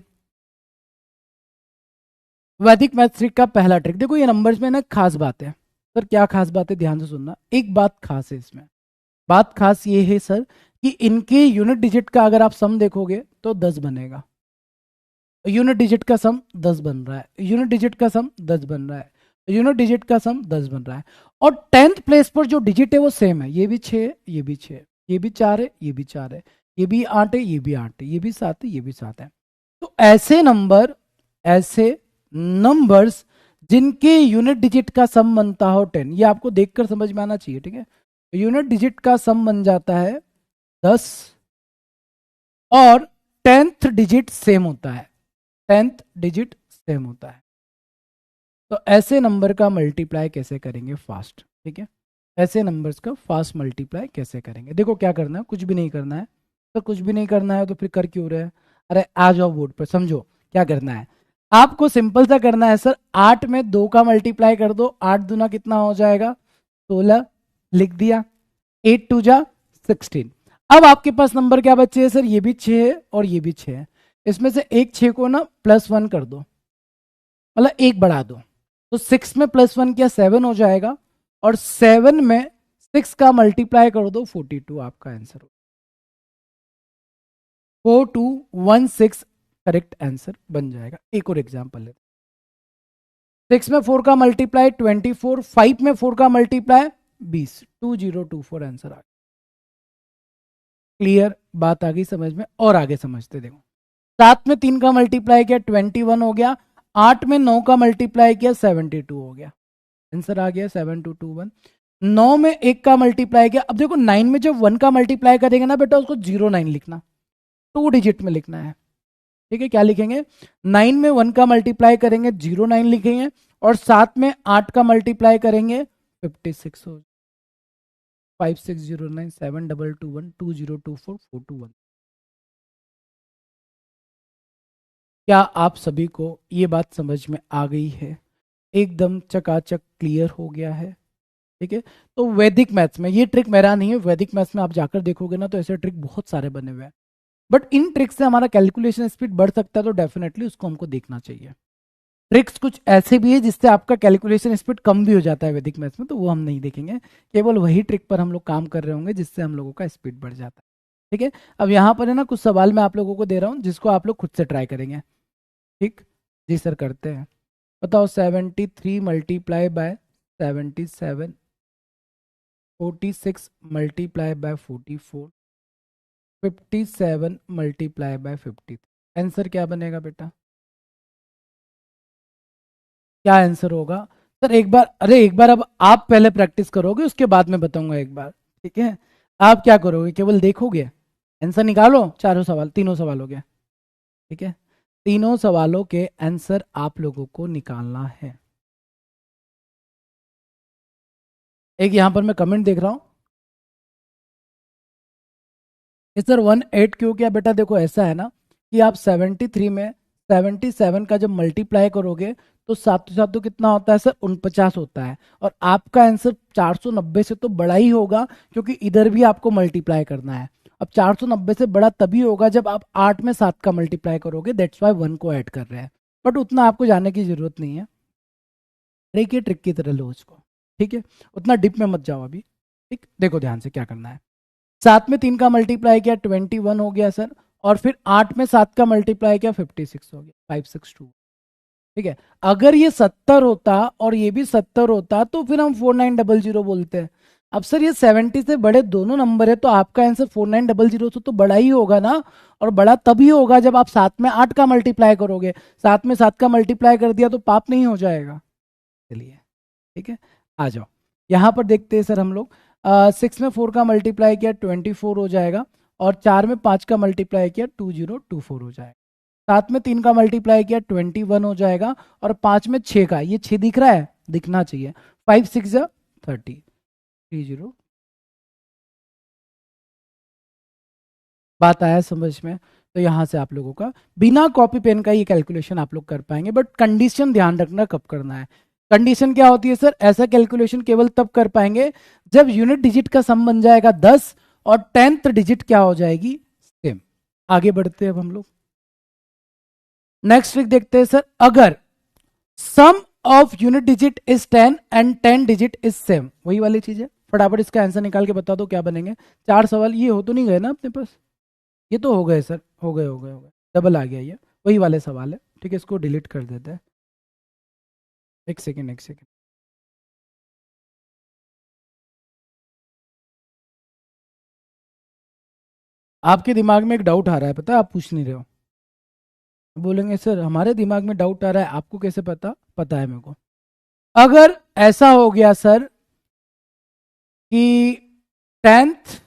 वैदिक मैथ्स ट्रिक का पहला ट्रिक देखो, ये नंबर्स में ना खास बात है सर। क्या खास बात है? ध्यान से सुनना, एक बात खास है इसमें। बात खास ये है सर कि इनके यूनिट डिजिट का अगर आप सम देखोगे तो 10 बनेगा। यूनिट डिजिट का सम 10 बन रहा है, यूनिट डिजिट का सम 10 बन रहा है, यूनिट डिजिट का सम 10 बन रहा है। और 10th प्लेस पर जो डिजिट है वो सेम है, ये भी 6 है, ये भी 6 है, ये भी 4 है, ये भी 4 है, ये भी 8 है, ये भी 8 है, ये भी 7 है, ये भी 7 है। तो ऐसे नंबर, ऐसे नंबर्स जिनके यूनिट डिजिट का सम बनता हो 10, ये आपको देखकर समझ में आना चाहिए, ठीक है। यूनिट डिजिट का सम बन जाता है 10 और 10th डिजिट सेम होता है, 10th डिजिट सेम होता है। तो ऐसे नंबर का मल्टीप्लाई कैसे करेंगे फास्ट, ठीक है। ऐसे नंबर्स का फास्ट मल्टीप्लाई कैसे करेंगे, देखो क्या करना है, कुछ भी नहीं करना है। तो कुछ भी नहीं करना है तो फिर कर क्यों रहे हैं? अरे आ जाओ बोर्ड पर, समझो क्या करना है। आपको सिंपल सा करना है सर, 8 में 2 का मल्टीप्लाई कर दो, 8 दूना कितना हो जाएगा 16, लिख दिया, 8 2 जा 16। अब आपके पास नंबर क्या बचे है सर, ये भी 6 है और ये भी 6 है, इसमें से एक 6 को ना +1 कर दो, मतलब एक बढ़ा दो। तो 6 में +1 क्या 7 हो जाएगा, और 7 में 6 का मल्टीप्लाई कर दो 42, आपका आंसर 4216 करेक्ट आंसर बन जाएगा। एक और एग्जांपल है, 6 में 4 का मल्टीप्लाई 24, 5 में 4 का मल्टीप्लाई 20, 2024 आंसर आ गया। क्लियर बात आ गई समझ में? और आगे समझते देखो, 7 में 3 का मल्टीप्लाई किया 21 हो गया, 8 में 9 का मल्टीप्लाई किया 72 हो गया, आंसर आ गया 7221। 9 में 1 का मल्टीप्लाई किया, अब देखो 9 में जब 1 का मल्टीप्लाई करेंगे ना बेटा, उसको 09 लिखना, 2 डिजिट में लिखना है, ठीक है। क्या लिखेंगे, 9 में 1 का मल्टीप्लाई करेंगे 09 लिखेंगे, और 7 में 8 का मल्टीप्लाई करेंगे 56 हो, 560972212024 क्या आप सभी को ये बात समझ में आ गई है? एकदम चकाचक क्लियर हो गया है, ठीक है। तो वैदिक मैथ्स में, ये ट्रिक मेरा नहीं है, वैदिक मैथ्स में आप जाकर देखोगे ना तो ऐसे ट्रिक बहुत सारे बने हुए हैं, बट इन ट्रिक्स से हमारा कैलकुलेशन स्पीड बढ़ सकता है, तो डेफिनेटली उसको हमको देखना चाहिए। ट्रिक्स कुछ ऐसे भी है जिससे आपका कैलकुलेशन स्पीड कम भी हो जाता है वैदिक मैथ्स में, तो वो हम नहीं देखेंगे, केवल वही ट्रिक पर हम लोग काम कर रहे होंगे जिससे हम लोगों का स्पीड बढ़ जाता है, ठीक है। अब यहाँ पर है ना कुछ सवाल मैं आप लोगों को दे रहा हूँ जिसको आप लोग खुद से ट्राई करेंगे, ठीक। जी सर करते हैं, बताओ 73 multiply by 77, 46 multiply by 44, 57 multiply by 50, answer क्या बनेगा बेटा? क्या आंसर होगा सर? एक बार, अरे एक बार अब आप पहले प्रैक्टिस करोगे उसके बाद में बताऊंगा एक बार, ठीक है। आप क्या करोगे, केवल देखोगे, आंसर निकालो, चारों सवाल, तीनों सवाल हो गया, ठीक है। तीनों सवालों के आंसर आप लोगों को निकालना है। एक यहां पर मैं कमेंट देख रहा हूं, सर 18 क्यों किया बेटा? देखो ऐसा है ना कि आप 73 में 77 का जब मल्टीप्लाई करोगे तो 7 सात तो कितना होता है सर, 49 होता है, और आपका आंसर 490 से तो बड़ा ही होगा, क्योंकि इधर भी आपको मल्टीप्लाई करना है। अब 490 से बड़ा तभी होगा जब आप 8 में 7 का मल्टीप्लाई करोगे, दैट्स वाई 1 को ऐड कर रहे हैं, बट उतना आपको जाने की जरूरत नहीं है, ट्रिक ये ट्रिक की तरह लो उसको, ठीक है। उतना डिप में मत जाओ अभी, ठीक। देखो ध्यान से क्या करना है, 7 में 3 का मल्टीप्लाई किया 21 हो गया सर, और फिर 8 में 7 का मल्टीप्लाई किया 56 हो गया, 562, ठीक है। अगर ये 70 होता और ये भी 70 होता तो फिर हम 4900 बोलते हैं। अब सर ये 70 से बड़े दोनों नंबर है, तो आपका आंसर 4900 से तो बड़ा ही होगा ना, और बड़ा तभी होगा जब आप 7 में 8 का मल्टीप्लाई करोगे, 7 में 7 का मल्टीप्लाई कर दिया तो पाप नहीं हो जाएगा, चलिए ठीक है। आ जाओ यहाँ पर देखते हैं सर हम लोग, 6 में 4 का मल्टीप्लाई किया 24 हो जाएगा, और 4 में 5 का मल्टीप्लाई किया 2024 हो जाएगा, 7 में 3 का मल्टीप्लाई किया 21 हो जाएगा, और 5 में 6 का, ये 6 दिख रहा है, दिखना चाहिए, 5 6 30, 30। बात आया समझ में? तो यहाँ से आप लोगों का बिना कॉपी पेन का ये कैलकुलेशन आप लोग कर पाएंगे, बट कंडीशन ध्यान रखना कब करना है। कंडीशन क्या होती है सर? ऐसा कैलकुलेशन केवल तब कर पाएंगे जब यूनिट डिजिट का सम बन जाएगा 10 और 10th डिजिट क्या हो जाएगी, सेम। आगे बढ़ते हैं अब हम लोग, नेक्स्ट ट्रिक देखते हैं सर। अगर sum of unit digit is 10 and 10 digit is same, वही वाली चीज है, फटाफट इसका आंसर निकाल के बता दो क्या बनेंगे। 4 सवाल ये हो तो नहीं गए ना अपने पास? ये तो हो गए सर, हो गए हो गए हो गए, डबल आ गया ये, वही वाले सवाल है, ठीक है, इसको डिलीट कर देते हैं। एक सेकेंड, एक सेकेंड। आपके दिमाग में एक डाउट आ रहा है, पता है, आप पूछ नहीं रहे हो। बोलेंगे सर हमारे दिमाग में डाउट आ रहा है, आपको कैसे पता? पता है मेरे को। अगर ऐसा हो गया सर कि 10th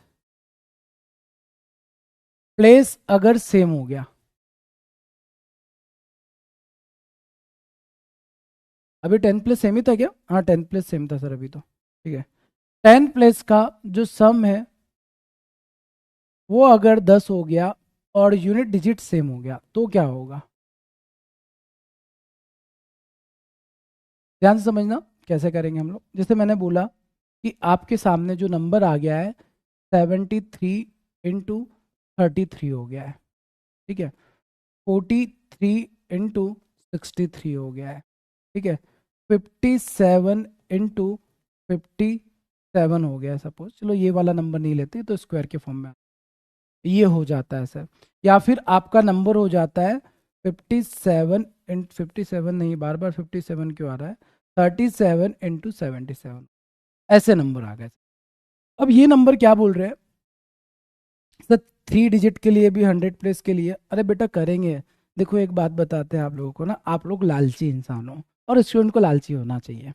प्लेस अगर सेम हो गया, अभी 10th प्लेस सेम ही था क्या? हाँ 10th प्लेस सेम था सर अभी तो, ठीक है। 10th प्लेस का जो सम है वो अगर 10 हो गया और यूनिट डिजिट सेम हो गया तो क्या होगा? ध्यान से समझना कैसे करेंगे हम लोग। जैसे मैंने बोला कि आपके सामने जो नंबर आ गया है 73 × 33 हो गया है, ठीक है। 43 × 63 हो गया है, ठीक है। 57 × 57 हो गया है सपोज, चलो ये वाला नंबर नहीं लेते तो स्क्वायर के फॉर्म में ये हो जाता है सर। या फिर आपका नंबर हो जाता है 57 नहीं, बार बार 57 क्यों आ रहा है, 37 × 77, ऐसे नंबर आ गए। अब ये नंबर क्या बोल रहे हैं सर, 3 डिजिट के लिए भी 100 प्लेस के लिए, अरे बेटा करेंगे। देखो एक बात बताते हैं आप लोगों को ना, आप लोग लालची इंसान हो और स्टूडेंट को लालची होना चाहिए।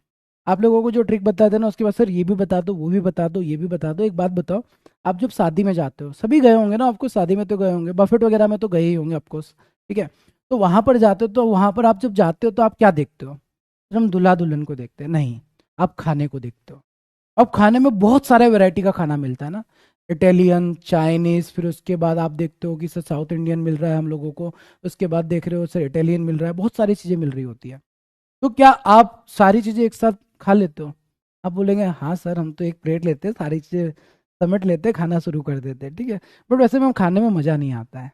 आप लोगों को जो ट्रिक बताते हैं ना उसके बाद सर ये भी बता दो, वो भी बता दो, ये भी बता दो। एक बात बताओ, आप जब शादी में जाते हो, सभी गए होंगे ना, आपको शादी में तो गए होंगे, बफेट वगैरह में तो गए ही होंगे ऑफकोर्स, ठीक है। तो वहां पर जाते हो, तो वहां पर आप जब जाते हो तो आप क्या देखते हो? सिर्फ हम दूल्हा दुल्हन को देखते हैं नहीं, आप खाने को देखते हो। अब खाने में बहुत सारे वैरायटी का खाना मिलता है ना, इटालियन, चाइनीज, फिर उसके बाद आप देखते हो कि सर साउथ इंडियन मिल रहा है हम लोगों को, उसके बाद देख रहे हो सर इटालियन मिल रहा है, बहुत सारी चीज़ें मिल रही होती है। तो क्या आप सारी चीज़ें एक साथ खा लेते हो? आप बोलेंगे हाँ सर हम तो एक प्लेट लेते हैं, सारी चीज़ें समेट लेते हैं, खाना शुरू कर देते हैं, ठीक है। बट वैसे में हम खाने में मज़ा नहीं आता है,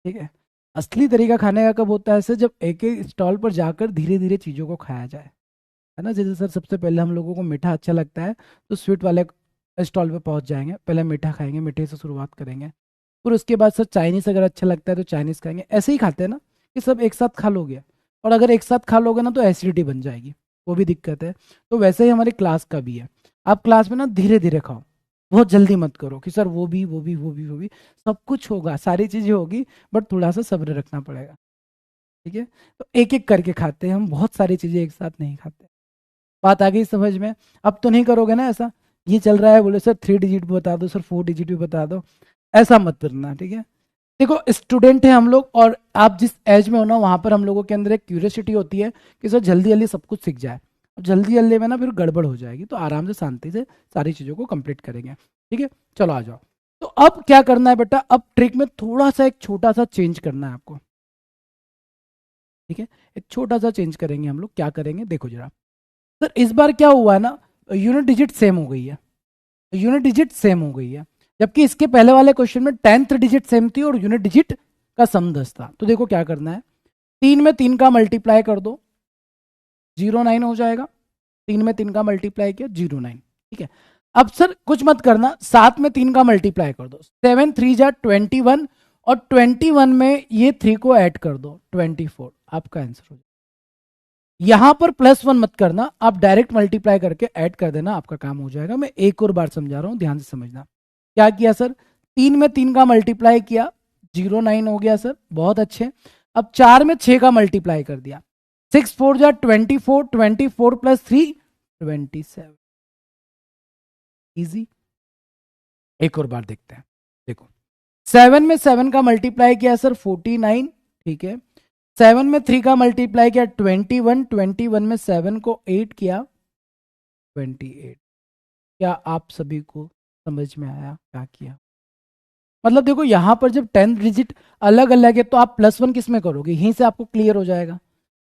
ठीक है। असली तरीका खाने का कब होता है सर, जब एक एक स्टॉल पर जाकर धीरे धीरे चीज़ों को खाया जाए, है ना। जैसे सर सबसे पहले हम लोगों को मीठा अच्छा लगता है तो स्वीट वाले स्टॉल पे पहुंच जाएंगे, पहले मीठा खाएंगे, मीठे से शुरुआत करेंगे। फिर उसके बाद सर चाइनीस अगर अच्छा लगता है तो चाइनीस खाएंगे, ऐसे ही खाते हैं ना कि सब एक साथ खा लोगे। और अगर एक साथ खा लोगे ना तो एसिडिटी बन जाएगी, वो भी दिक्कत है। तो वैसे ही हमारी क्लास का भी है, आप क्लास में ना धीरे धीरे खाओ, बहुत जल्दी मत करो कि सर वो भी वो भी वो भी वो भी, सब कुछ होगा, सारी चीजें होगी, बट थोड़ा सा सब्र रखना पड़ेगा, ठीक है। तो एक एक करके खाते हैं हम, बहुत सारी चीजें एक साथ नहीं खाते। बात आ गई समझ में? अब तो नहीं करोगे ना ऐसा, ये चल रहा है बोले सर 3 डिजिट भी बता दो, सर 4 डिजिट भी बता दो, ऐसा मत करना, ठीक है। देखो स्टूडेंट है हम लोग, और आप जिस एज में हो ना वहां पर हम लोगों के अंदर एक क्यूरियोसिटी होती है कि सर जल्दी जल्दी सब कुछ सीख जाए। अब जल्दी जल्दी में ना फिर गड़बड़ हो जाएगी, तो आराम से शांति से सारी चीज़ों को कंप्लीट करेंगे, ठीक है। चलो आ जाओ। तो अब क्या करना है बेटा, अब ट्रिक में थोड़ा सा एक छोटा सा चेंज करना है आपको, ठीक है। एक छोटा सा चेंज करेंगे हम लोग, क्या करेंगे देखो जरा। सर इस बार क्या हुआ है ना, यूनिट डिजिट सेम हो गई है, यूनिट डिजिट सेम हो गई है। जबकि इसके पहले वाले क्वेश्चन में 10th डिजिट सेम थी और यूनिट डिजिट का सम 10 था। तो देखो क्या करना है, 3 में 3 का मल्टीप्लाई कर दो, 09 हो जाएगा। 3 में 3 का मल्टीप्लाई किया 09, ठीक है। अब सर कुछ मत करना, 7 में 3 का मल्टीप्लाई कर दो, 7 3 जा 21, और 21 में ये 3 को ऐड कर दो 24, आपका आंसर हो जाएगा। यहां पर +1 मत करना, आप डायरेक्ट मल्टीप्लाई करके ऐड कर देना, आपका काम हो जाएगा। मैं एक और बार समझा रहा हूं, ध्यान से समझना। क्या किया सर, 3 में 3 का मल्टीप्लाई किया, 09 हो गया सर, बहुत अच्छे। अब 4 में 6 का मल्टीप्लाई कर दिया, 6 4 जा 24, 24 + 3 27, इजी। एक और बार देखते हैं, देखो 7 में 7 का मल्टीप्लाई किया सर 49, ठीक है। 7 में 3 का मल्टीप्लाई किया 21, 21 में 7 को 8 किया 28। क्या आप सभी को समझ में आया क्या किया? मतलब देखो यहाँ पर जब 10 डिजिट अलग अलग है तो आप +1 किस में करोगे, यहीं से आपको क्लियर हो जाएगा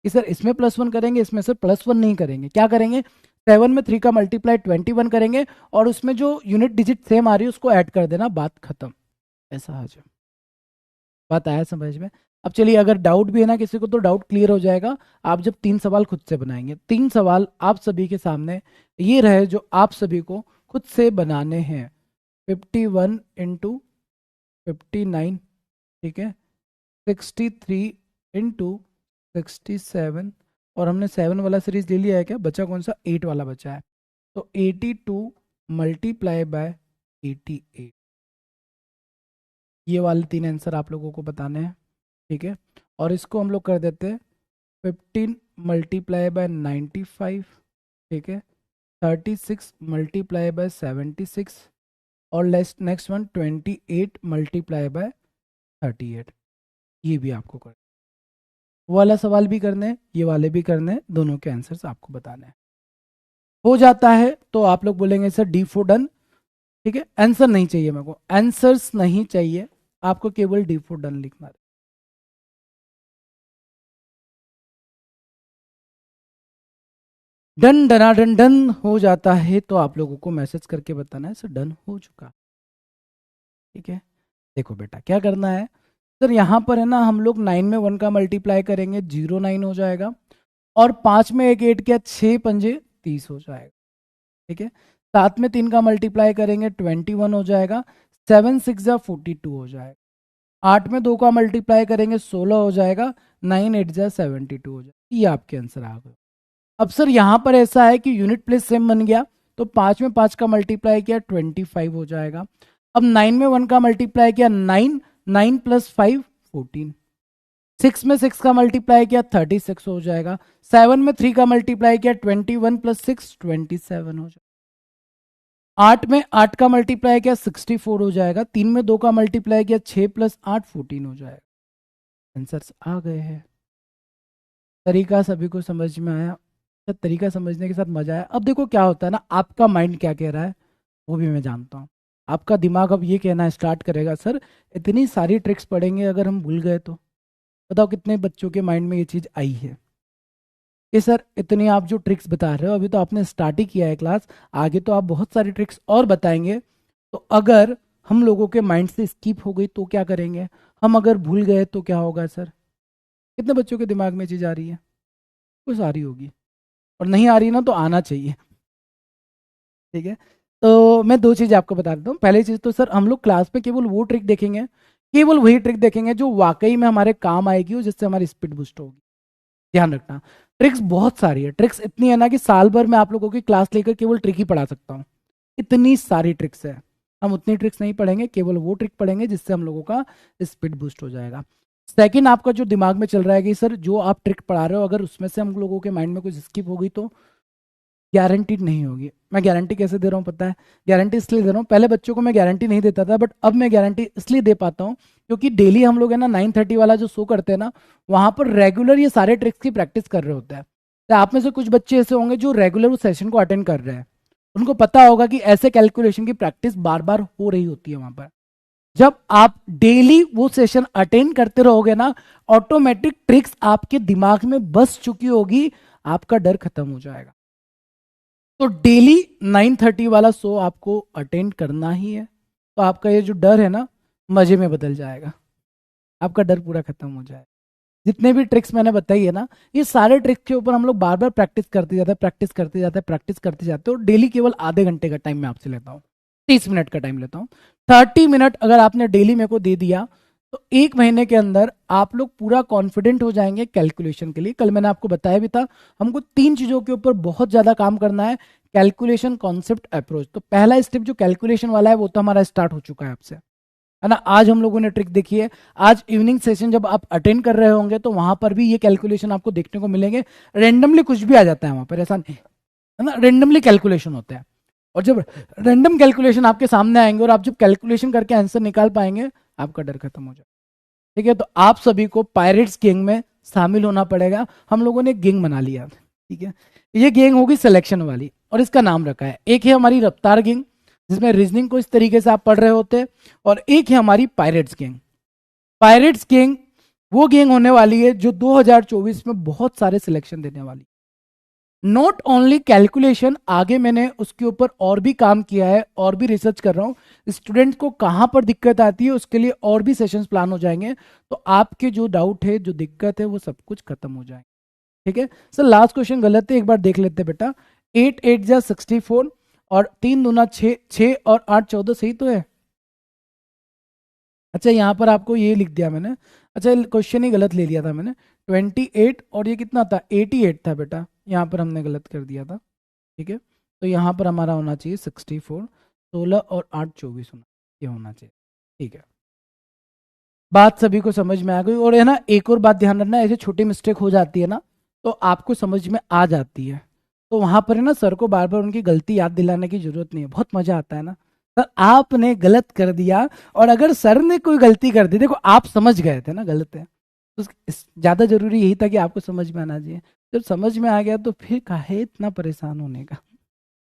कि सर इसमें +1 करेंगे, इसमें सर +1 नहीं करेंगे। क्या करेंगे, 7 में 3 का मल्टीप्लाई 21 करेंगे, और उसमें जो यूनिट डिजिट सेम आ रही है उसको ऐड कर देना, बात खत्म। ऐसा आ जाए, बात आया समझ में? अब चलिए, अगर डाउट भी है ना किसी को तो डाउट क्लियर हो जाएगा आप जब 3 सवाल खुद से बनाएंगे। 3 सवाल आप सभी के सामने ये रहे जो आप सभी को खुद से बनाने हैं। 51 × 59, ठीक है, 63 इंटू 67, और हमने 7 वाला सीरीज ले लिया है क्या, बचा कौन सा, 8 वाला बचा है। तो 82 मल्टीप्लाई बाय 88, ये वाले 3 आंसर आप लोगों को बताने हैं, ठीक है। और इसको हम लोग कर देते हैं 15 मल्टीप्लाई बाय 95, ठीक है। 36 मल्टीप्लाई बाय 76, और नेक्स्ट वन 28 मल्टीप्लाई बाय 38, ये भी आपको कर, वो वाला सवाल भी करने हैं, ये वाले भी करने हैं, दोनों के आंसर्स आपको बताने हैं। हो जाता है तो आप लोग बोलेंगे सर डी फॉर डन, ठीक है। आंसर नहीं चाहिए मेरे को, आंसर्स नहीं चाहिए आपको, केवल डी फॉर डन लिखना है। डन डना डन डन हो जाता है तो आप लोगों को मैसेज करके बताना है सर डन हो चुका, ठीक है। देखो बेटा क्या करना है सर, यहाँ पर है ना हम लोग 9 में 1 का मल्टीप्लाई करेंगे 09 हो जाएगा, और 5 में एक 8 क्या, 6 पंजे 30 हो जाएगा, ठीक है। 7 में 3 का मल्टीप्लाई करेंगे 21 हो जाएगा, 7 6 जा 42 हो जाएगा। 8 में 2 का मल्टीप्लाई करेंगे 16 हो जाएगा, 9 8 जा 72 हो जाएगा। ये आपके आंसर आ गए। अब सर यहाँ पर ऐसा है कि यूनिट प्लेस सेम बन गया, तो 5 में 5 का मल्टीप्लाई किया 25 हो जाएगा। अब 9 में 1 का मल्टीप्लाई किया 9, 9 प्लस 5 14, 6 में 6 का मल्टीप्लाई किया 36 हो जाएगा। 7 में 3 का मल्टीप्लाई किया 21 प्लस 6 27 हो जाएगा। 8 में 8 का मल्टीप्लाई किया 64 हो जाएगा। 3 में 2 का मल्टीप्लाई किया 6 प्लस 8 14 हो जाएगा। आंसर्स आ गए हैं। तरीका सभी को समझ में आया, तो तरीका समझने के साथ मजा आया। अब देखो क्या होता है ना, आपका माइंड क्या कह रहा है वो भी मैं जानता हूँ। आपका दिमाग अब ये कहना स्टार्ट करेगा सर इतनी सारी ट्रिक्स पढ़ेंगे अगर हम भूल गए तो। बताओ कितने बच्चों के माइंड में ये चीज़ आई है कि सर इतनी आप जो ट्रिक्स बता रहे हो, अभी तो आपने स्टार्ट ही किया है क्लास, आगे तो आप बहुत सारी ट्रिक्स और बताएंगे। तो अगर हम लोगों के माइंड से स्किप हो गई तो क्या करेंगे, हम अगर भूल गए तो क्या होगा सर। कितने बच्चों के दिमाग में चीज़ आ रही है, कुछ आ रही होगी, और नहीं आ रही ना तो आना चाहिए, ठीक है। तो मैं दो चीज़ आपको बता देता हूँ। पहली चीज़ तो सर हम लोग क्लास में केवल वो ट्रिक देखेंगे, केवल वही ट्रिक देखेंगे जो वाकई में हमारे काम आएगी और जिससे हमारी स्पीड बूस्ट होगी। ध्यान रखना, ट्रिक्स बहुत सारी है, ट्रिक्स इतनी है ना कि साल भर में आप लोगों की क्लास लेकर केवल ट्रिक ही पढ़ा सकता हूँ। इतनी सारी ट्रिक्स है, हम उतनी ट्रिक्स नहीं पढ़ेंगे, केवल वो ट्रिक पढ़ेंगे जिससे हम लोगों का स्पीड बूस्ट हो जाएगा। सेकंड, आपका जो दिमाग में चल रहा है कि सर जो आप ट्रिक पढ़ा रहे हो अगर उसमें से हम लोगों के माइंड में कुछ स्किप होगी तो गारंटीड नहीं होगी। मैं गारंटी कैसे दे रहा हूँ पता है, गारंटी इसलिए दे रहा हूँ, पहले बच्चों को मैं गारंटी नहीं देता था, बट अब मैं गारंटी इसलिए दे पाता हूँ क्योंकि डेली हम लोग है ना 9:30 वाला जो शो करते हैं ना, वहां पर रेगुलर ये सारे ट्रिक्स की प्रैक्टिस कर रहे होते हैं। तो आप में से कुछ बच्चे ऐसे होंगे जो रेगुलर उस सेशन को अटेंड कर रहे हैं, उनको पता होगा कि ऐसे कैलकुलेशन की प्रैक्टिस बार बार हो रही होती है वहां पर। जब आप डेली वो सेशन अटेंड करते रहोगे ना, ऑटोमेटिक ट्रिक्स आपके दिमाग में बस चुकी होगी, आपका डर खत्म हो जाएगा। तो डेली 9:30 वाला शो आपको अटेंड करना ही है, तो आपका ये जो डर है ना मजे में बदल जाएगा, आपका डर पूरा खत्म हो जाएगा। जितने भी ट्रिक्स मैंने बताई है ना, ये सारे ट्रिक्स के ऊपर हम लोग बार बार प्रैक्टिस करते जाते हैं, प्रैक्टिस करते जाते हैं, प्रैक्टिस करते जाते हैं, और डेली केवल आधे घंटे का टाइम मैं आपसे लेता हूँ, 30 मिनट का टाइम लेता हूँ। 30 मिनट अगर आपने डेली मेरे को दे दिया तो 1 महीने के अंदर आप लोग पूरा कॉन्फिडेंट हो जाएंगे कैलकुलेशन के लिए। कल मैंने आपको बताया भी था, हमको 3 चीजों के ऊपर बहुत ज्यादा काम करना है, कैलकुलेशन, कॉन्सेप्ट, अप्रोच। तो पहला स्टेप जो कैलकुलेशन वाला है वो तो हमारा स्टार्ट हो चुका है आपसे, है ना। आज हम लोगों ने ट्रिक देखी है, आज इवनिंग सेशन जब आप अटेंड कर रहे होंगे तो वहां पर भी ये कैलकुलेशन आपको देखने को मिलेंगे। रेंडमली कुछ भी आ जाता है वहां पर, ऐसा नहीं है ना, रेंडमली कैलकुलेशन होता है। और जब रैंडम कैलकुलेशन आपके सामने आएंगे और आप जब कैलकुलेशन करके आंसर निकाल पाएंगे, आपका डर खत्म हो जाएगा, ठीक है। तो आप सभी को पायरेट्स गैंग में शामिल होना पड़ेगा। हम लोगों ने गैंग बना लिया, ठीक है। ये गैंग होगी सिलेक्शन वाली, और इसका नाम रखा है, एक है हमारी रफ्तार गैंग जिसमें रीजनिंग को इस तरीके से आप पढ़ रहे होते हैं, और एक है हमारी पायरेट्स गैंग। पायरेट्स गैंग वो गैंग होने वाली है जो 2024 में बहुत सारे सिलेक्शन देने वाली। नॉट ओनली कैलकुलेशन, आगे मैंने उसके ऊपर और भी काम किया है और भी रिसर्च कर रहा हूं, स्टूडेंट को कहां पर दिक्कत आती है उसके लिए और भी सेशंस प्लान हो जाएंगे। तो आपके जो डाउट है, जो दिक्कत है, वो सब कुछ खत्म हो जाएंगे, ठीक है। सर लास्ट क्वेश्चन गलत है, एक बार देख लेते हैं बेटा। 8 8 जा 64 और 3 दूना 6, 6 और 8 14, सही तो है। अच्छा यहाँ पर आपको ये लिख दिया मैंने, अच्छा क्वेश्चन ही गलत ले लिया था मैंने, 28 और ये कितना था 88 था बेटा, यहाँ पर हमने गलत कर दिया था। ठीक है, तो यहाँ पर हमारा होना चाहिए 64, 16 और 8 24 होना, ये होना चाहिए। ठीक है, बात सभी को समझ में आ गई। और है ना, एक और बात ध्यान रखना, ऐसे छोटी मिस्टेक हो जाती है ना तो आपको समझ में आ जाती है, तो वहां पर है ना सर को बार बार उनकी गलती याद दिलाने की जरूरत नहीं है, बहुत मजा आता है ना। सर आपने गलत कर दिया, और अगर सर ने कोई गलती कर दी, देखो आप समझ गए थे ना गलत है, तो ज्यादा जरूरी यही था कि आपको समझ में आना चाहिए। जब समझ में आ गया तो फिर काहे इतना परेशान होने का।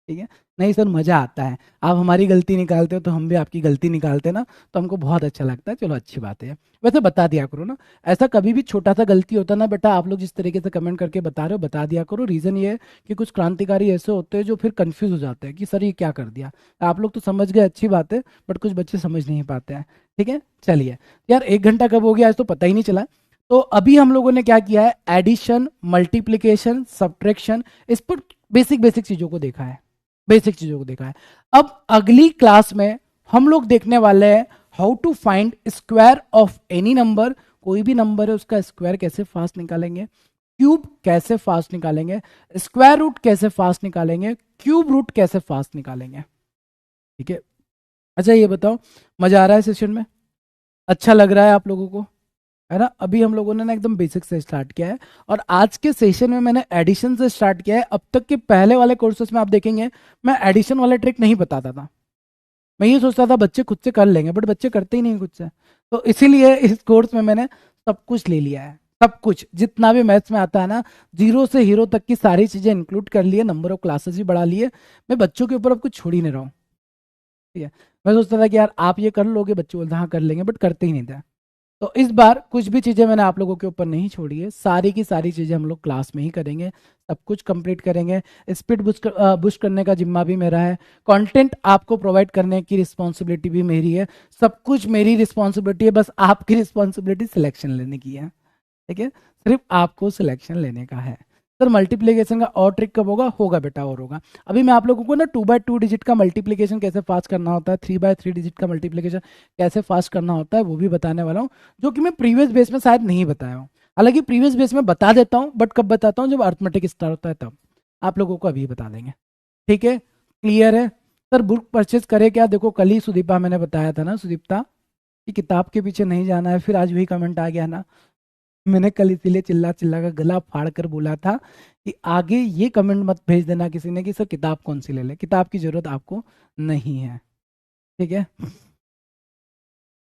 ठीक है, नहीं सर मजा आता है, आप हमारी गलती निकालते हो तो हम भी आपकी गलती निकालते हैं ना, तो हमको बहुत अच्छा लगता है। चलो अच्छी बात है, वैसे बता दिया करो ना, ऐसा कभी भी छोटा सा गलती होता ना बेटा, आप लोग जिस तरीके से कमेंट करके बता रहे हो बता दिया करो। रीजन ये है कि कुछ क्रांतिकारी ऐसे होते हैं जो फिर कंफ्यूज हो जाते हैं कि सर ये क्या कर दिया। आप लोग तो समझ गए, अच्छी बात है, बट कुछ बच्चे समझ नहीं पाते हैं। ठीक है, चलिए यार 1 घंटा कब हो गया आज तो पता ही नहीं चला। तो अभी हम लोगों ने क्या किया है, एडिशन, मल्टीप्लीकेशन, सब्ट्रैक्शन, इस पर बेसिक बेसिक चीजों को देखा है, बेसिक चीजों को देखा है। अब अगली क्लास में हम लोग देखने वाले हैं how to find square of any number, कोई भी नंबर है उसका स्क्वायर कैसे फास्ट निकालेंगे, क्यूब कैसे फास्ट निकालेंगे, स्क्वायर रूट कैसे फास्ट निकालेंगे, क्यूब रूट कैसे फास्ट निकालेंगे। ठीक है, अच्छा ये बताओ मजा आ रहा है सेशन में, अच्छा लग रहा है आप लोगों को, है ना। अभी हम लोगों ने ना एकदम बेसिक से स्टार्ट किया है, और आज के सेशन में मैंने एडिशन से स्टार्ट किया है। अब तक के पहले वाले कोर्सेस में आप देखेंगे मैं एडिशन वाला ट्रिक नहीं बताता था, मैं ये सोचता था बच्चे खुद से कर लेंगे, बट बच्चे करते ही नहीं खुद से। तो इसीलिए इस कोर्स में मैंने सब कुछ ले लिया है, सब कुछ जितना भी मैथ्स में आता है ना, जीरो से हीरो तक की सारी चीजें इंक्लूड कर लिए, नंबर ऑफ क्लासेस भी बढ़ा लिए। मैं बच्चों के ऊपर अब कुछ छोड़ ही नहीं रहा हूँ। ठीक है, मैं सोचता था कि यार आप ये कर लोगे, बच्चे बोलते हाँ कर लेंगे, बट करते ही नहीं थे। तो इस बार कुछ भी चीजें मैंने आप लोगों के ऊपर नहीं छोड़ी है, सारी की सारी चीजें हम लोग क्लास में ही करेंगे, सब कुछ कंप्लीट करेंगे। स्पीड बुस्ट करने का जिम्मा भी मेरा है, कंटेंट आपको प्रोवाइड करने की रिस्पॉन्सिबिलिटी भी मेरी है, सब कुछ मेरी रिस्पॉन्सिबिलिटी है, बस आपकी रिस्पॉन्सिबिलिटी सिलेक्शन लेने की है। ठीक है, सिर्फ आपको सिलेक्शन लेने का है। सर मल्टीप्लीकेशन का और ट्रिक कब होगा, होगा बेटा और होगा। अभी मैं आप लोगों को ना 2x2 डिजिट का मल्टीप्लीकेशन कैसे फास्ट करना होता है, 3x3 डिजिट का मल्टीप्लीकेशन कैसे फास्ट करना होता है वो भी बताने वाला हूँ, जो कि मैं प्रीवियस बेस में शायद नहीं बताया हूँ। हालांकि प्रीवियस बेस में बता देता हूँ, बट कब बताता हूँ, जब अर्थमेटिक स्टार्ट होता है तब आप लोगों को अभी बता देंगे। ठीक है, क्लियर है। सर बुक परचेज करे क्या, देखो कल ही सुदीपा मैंने बताया था ना, सुदीप्ता कि किताब के पीछे नहीं जाना है, फिर आज वही कमेंट आ गया ना। मैंने कल इसीलिए चिल्ला चिल्ला का गला फाड़ कर बोला था कि आगे ये कमेंट मत भेज देना किसी ने कि सर किताब कौन सी ले ले, किताब की जरूरत आपको नहीं है। ठीक है,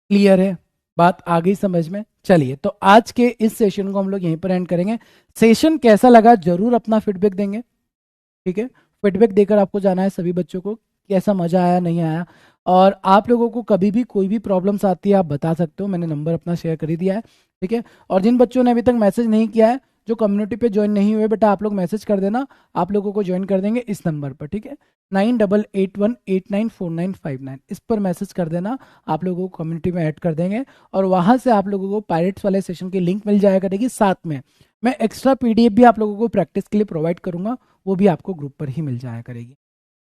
क्लियर है, बात आ गई समझ में। चलिए तो आज के इस सेशन को हम लोग यहीं पर एंड करेंगे। सेशन कैसा लगा जरूर अपना फीडबैक देंगे। ठीक है, फीडबैक देकर आपको जाना है सभी बच्चों को, कैसा मजा आया नहीं आया। और आप लोगों को कभी भी कोई भी प्रॉब्लम्स आती है आप बता सकते हो, मैंने नंबर अपना शेयर कर ही दिया है। ठीक है, और जिन बच्चों ने अभी तक मैसेज नहीं किया है, जो कम्युनिटी पे ज्वाइन नहीं हुए, बेटा आप लोग मैसेज कर देना, आप लोगों को ज्वाइन कर देंगे इस नंबर पर। ठीक है, 9881894959, इस पर मैसेज कर देना, आप लोगों को कम्युनिटी में ऐड कर देंगे, और वहां से आप लोगों को पायरेट्स वाले सेशन की लिंक मिल जाया करेगी। साथ में मैं एक्स्ट्रा पीडीएफ भी आप लोगों को प्रैक्टिस के लिए प्रोवाइड करूंगा, वो भी आपको ग्रुप पर ही मिल जाया करेगी।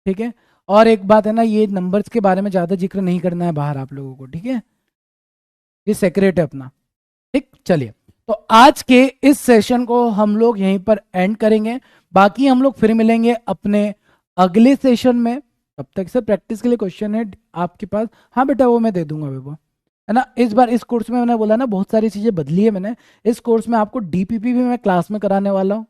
ठीक है, और एक बात है ना, ये नंबर्स के बारे में ज्यादा जिक्र नहीं करना है बाहर आप लोगों को। ठीक है, ये सेक्रेट है अपना। ठीक, चलिए तो आज के इस सेशन को हम लोग यहीं पर एंड करेंगे, बाकी हम लोग फिर मिलेंगे अपने अगले सेशन में। तब तक से प्रैक्टिस के लिए क्वेश्चन है आपके पास, हाँ बेटा वो मैं दे दूंगा वो, है ना। इस बार इस कोर्स में मैंने बोला ना बहुत सारी चीजें बदली है मैंने, इस कोर्स में आपको डीपीपी भी मैं क्लास में कराने वाला हूँ।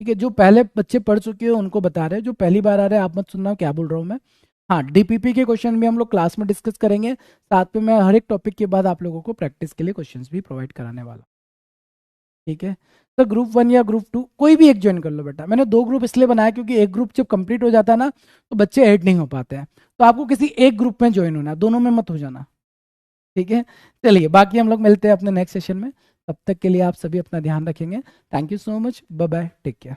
ठीक है, जो पहले बच्चे पढ़ चुके हैं उनको बता रहे हैं, जो पहली बार आ रहे हैं आप मत सुनना क्या बोल रहा हूँ मैं। हाँ, डीपीपी के क्वेश्चन भी हम लोग क्लास में डिस्कस करेंगे, साथ में मैं हर एक टॉपिक के बाद आप लोगों को प्रैक्टिस के लिए क्वेश्चंस भी प्रोवाइड कराने वाला हूं। ठीक है, तो ग्रुप 1 या ग्रुप 2 कोई भी एक ज्वाइन कर लो बेटा, मैंने 2 ग्रुप इसलिए बनाया क्योंकि एक ग्रुप जब कंप्लीट हो जाता है ना तो बच्चे ऐड नहीं हो पाते हैं, तो आपको किसी एक ग्रुप में ज्वाइन होना है, दोनों में मत हो जाना। ठीक है, चलिए बाकी हम लोग मिलते हैं अपने नेक्स्ट सेशन में, तब तक के लिए आप सभी अपना ध्यान रखेंगे। Thank you so much, bye bye, take care.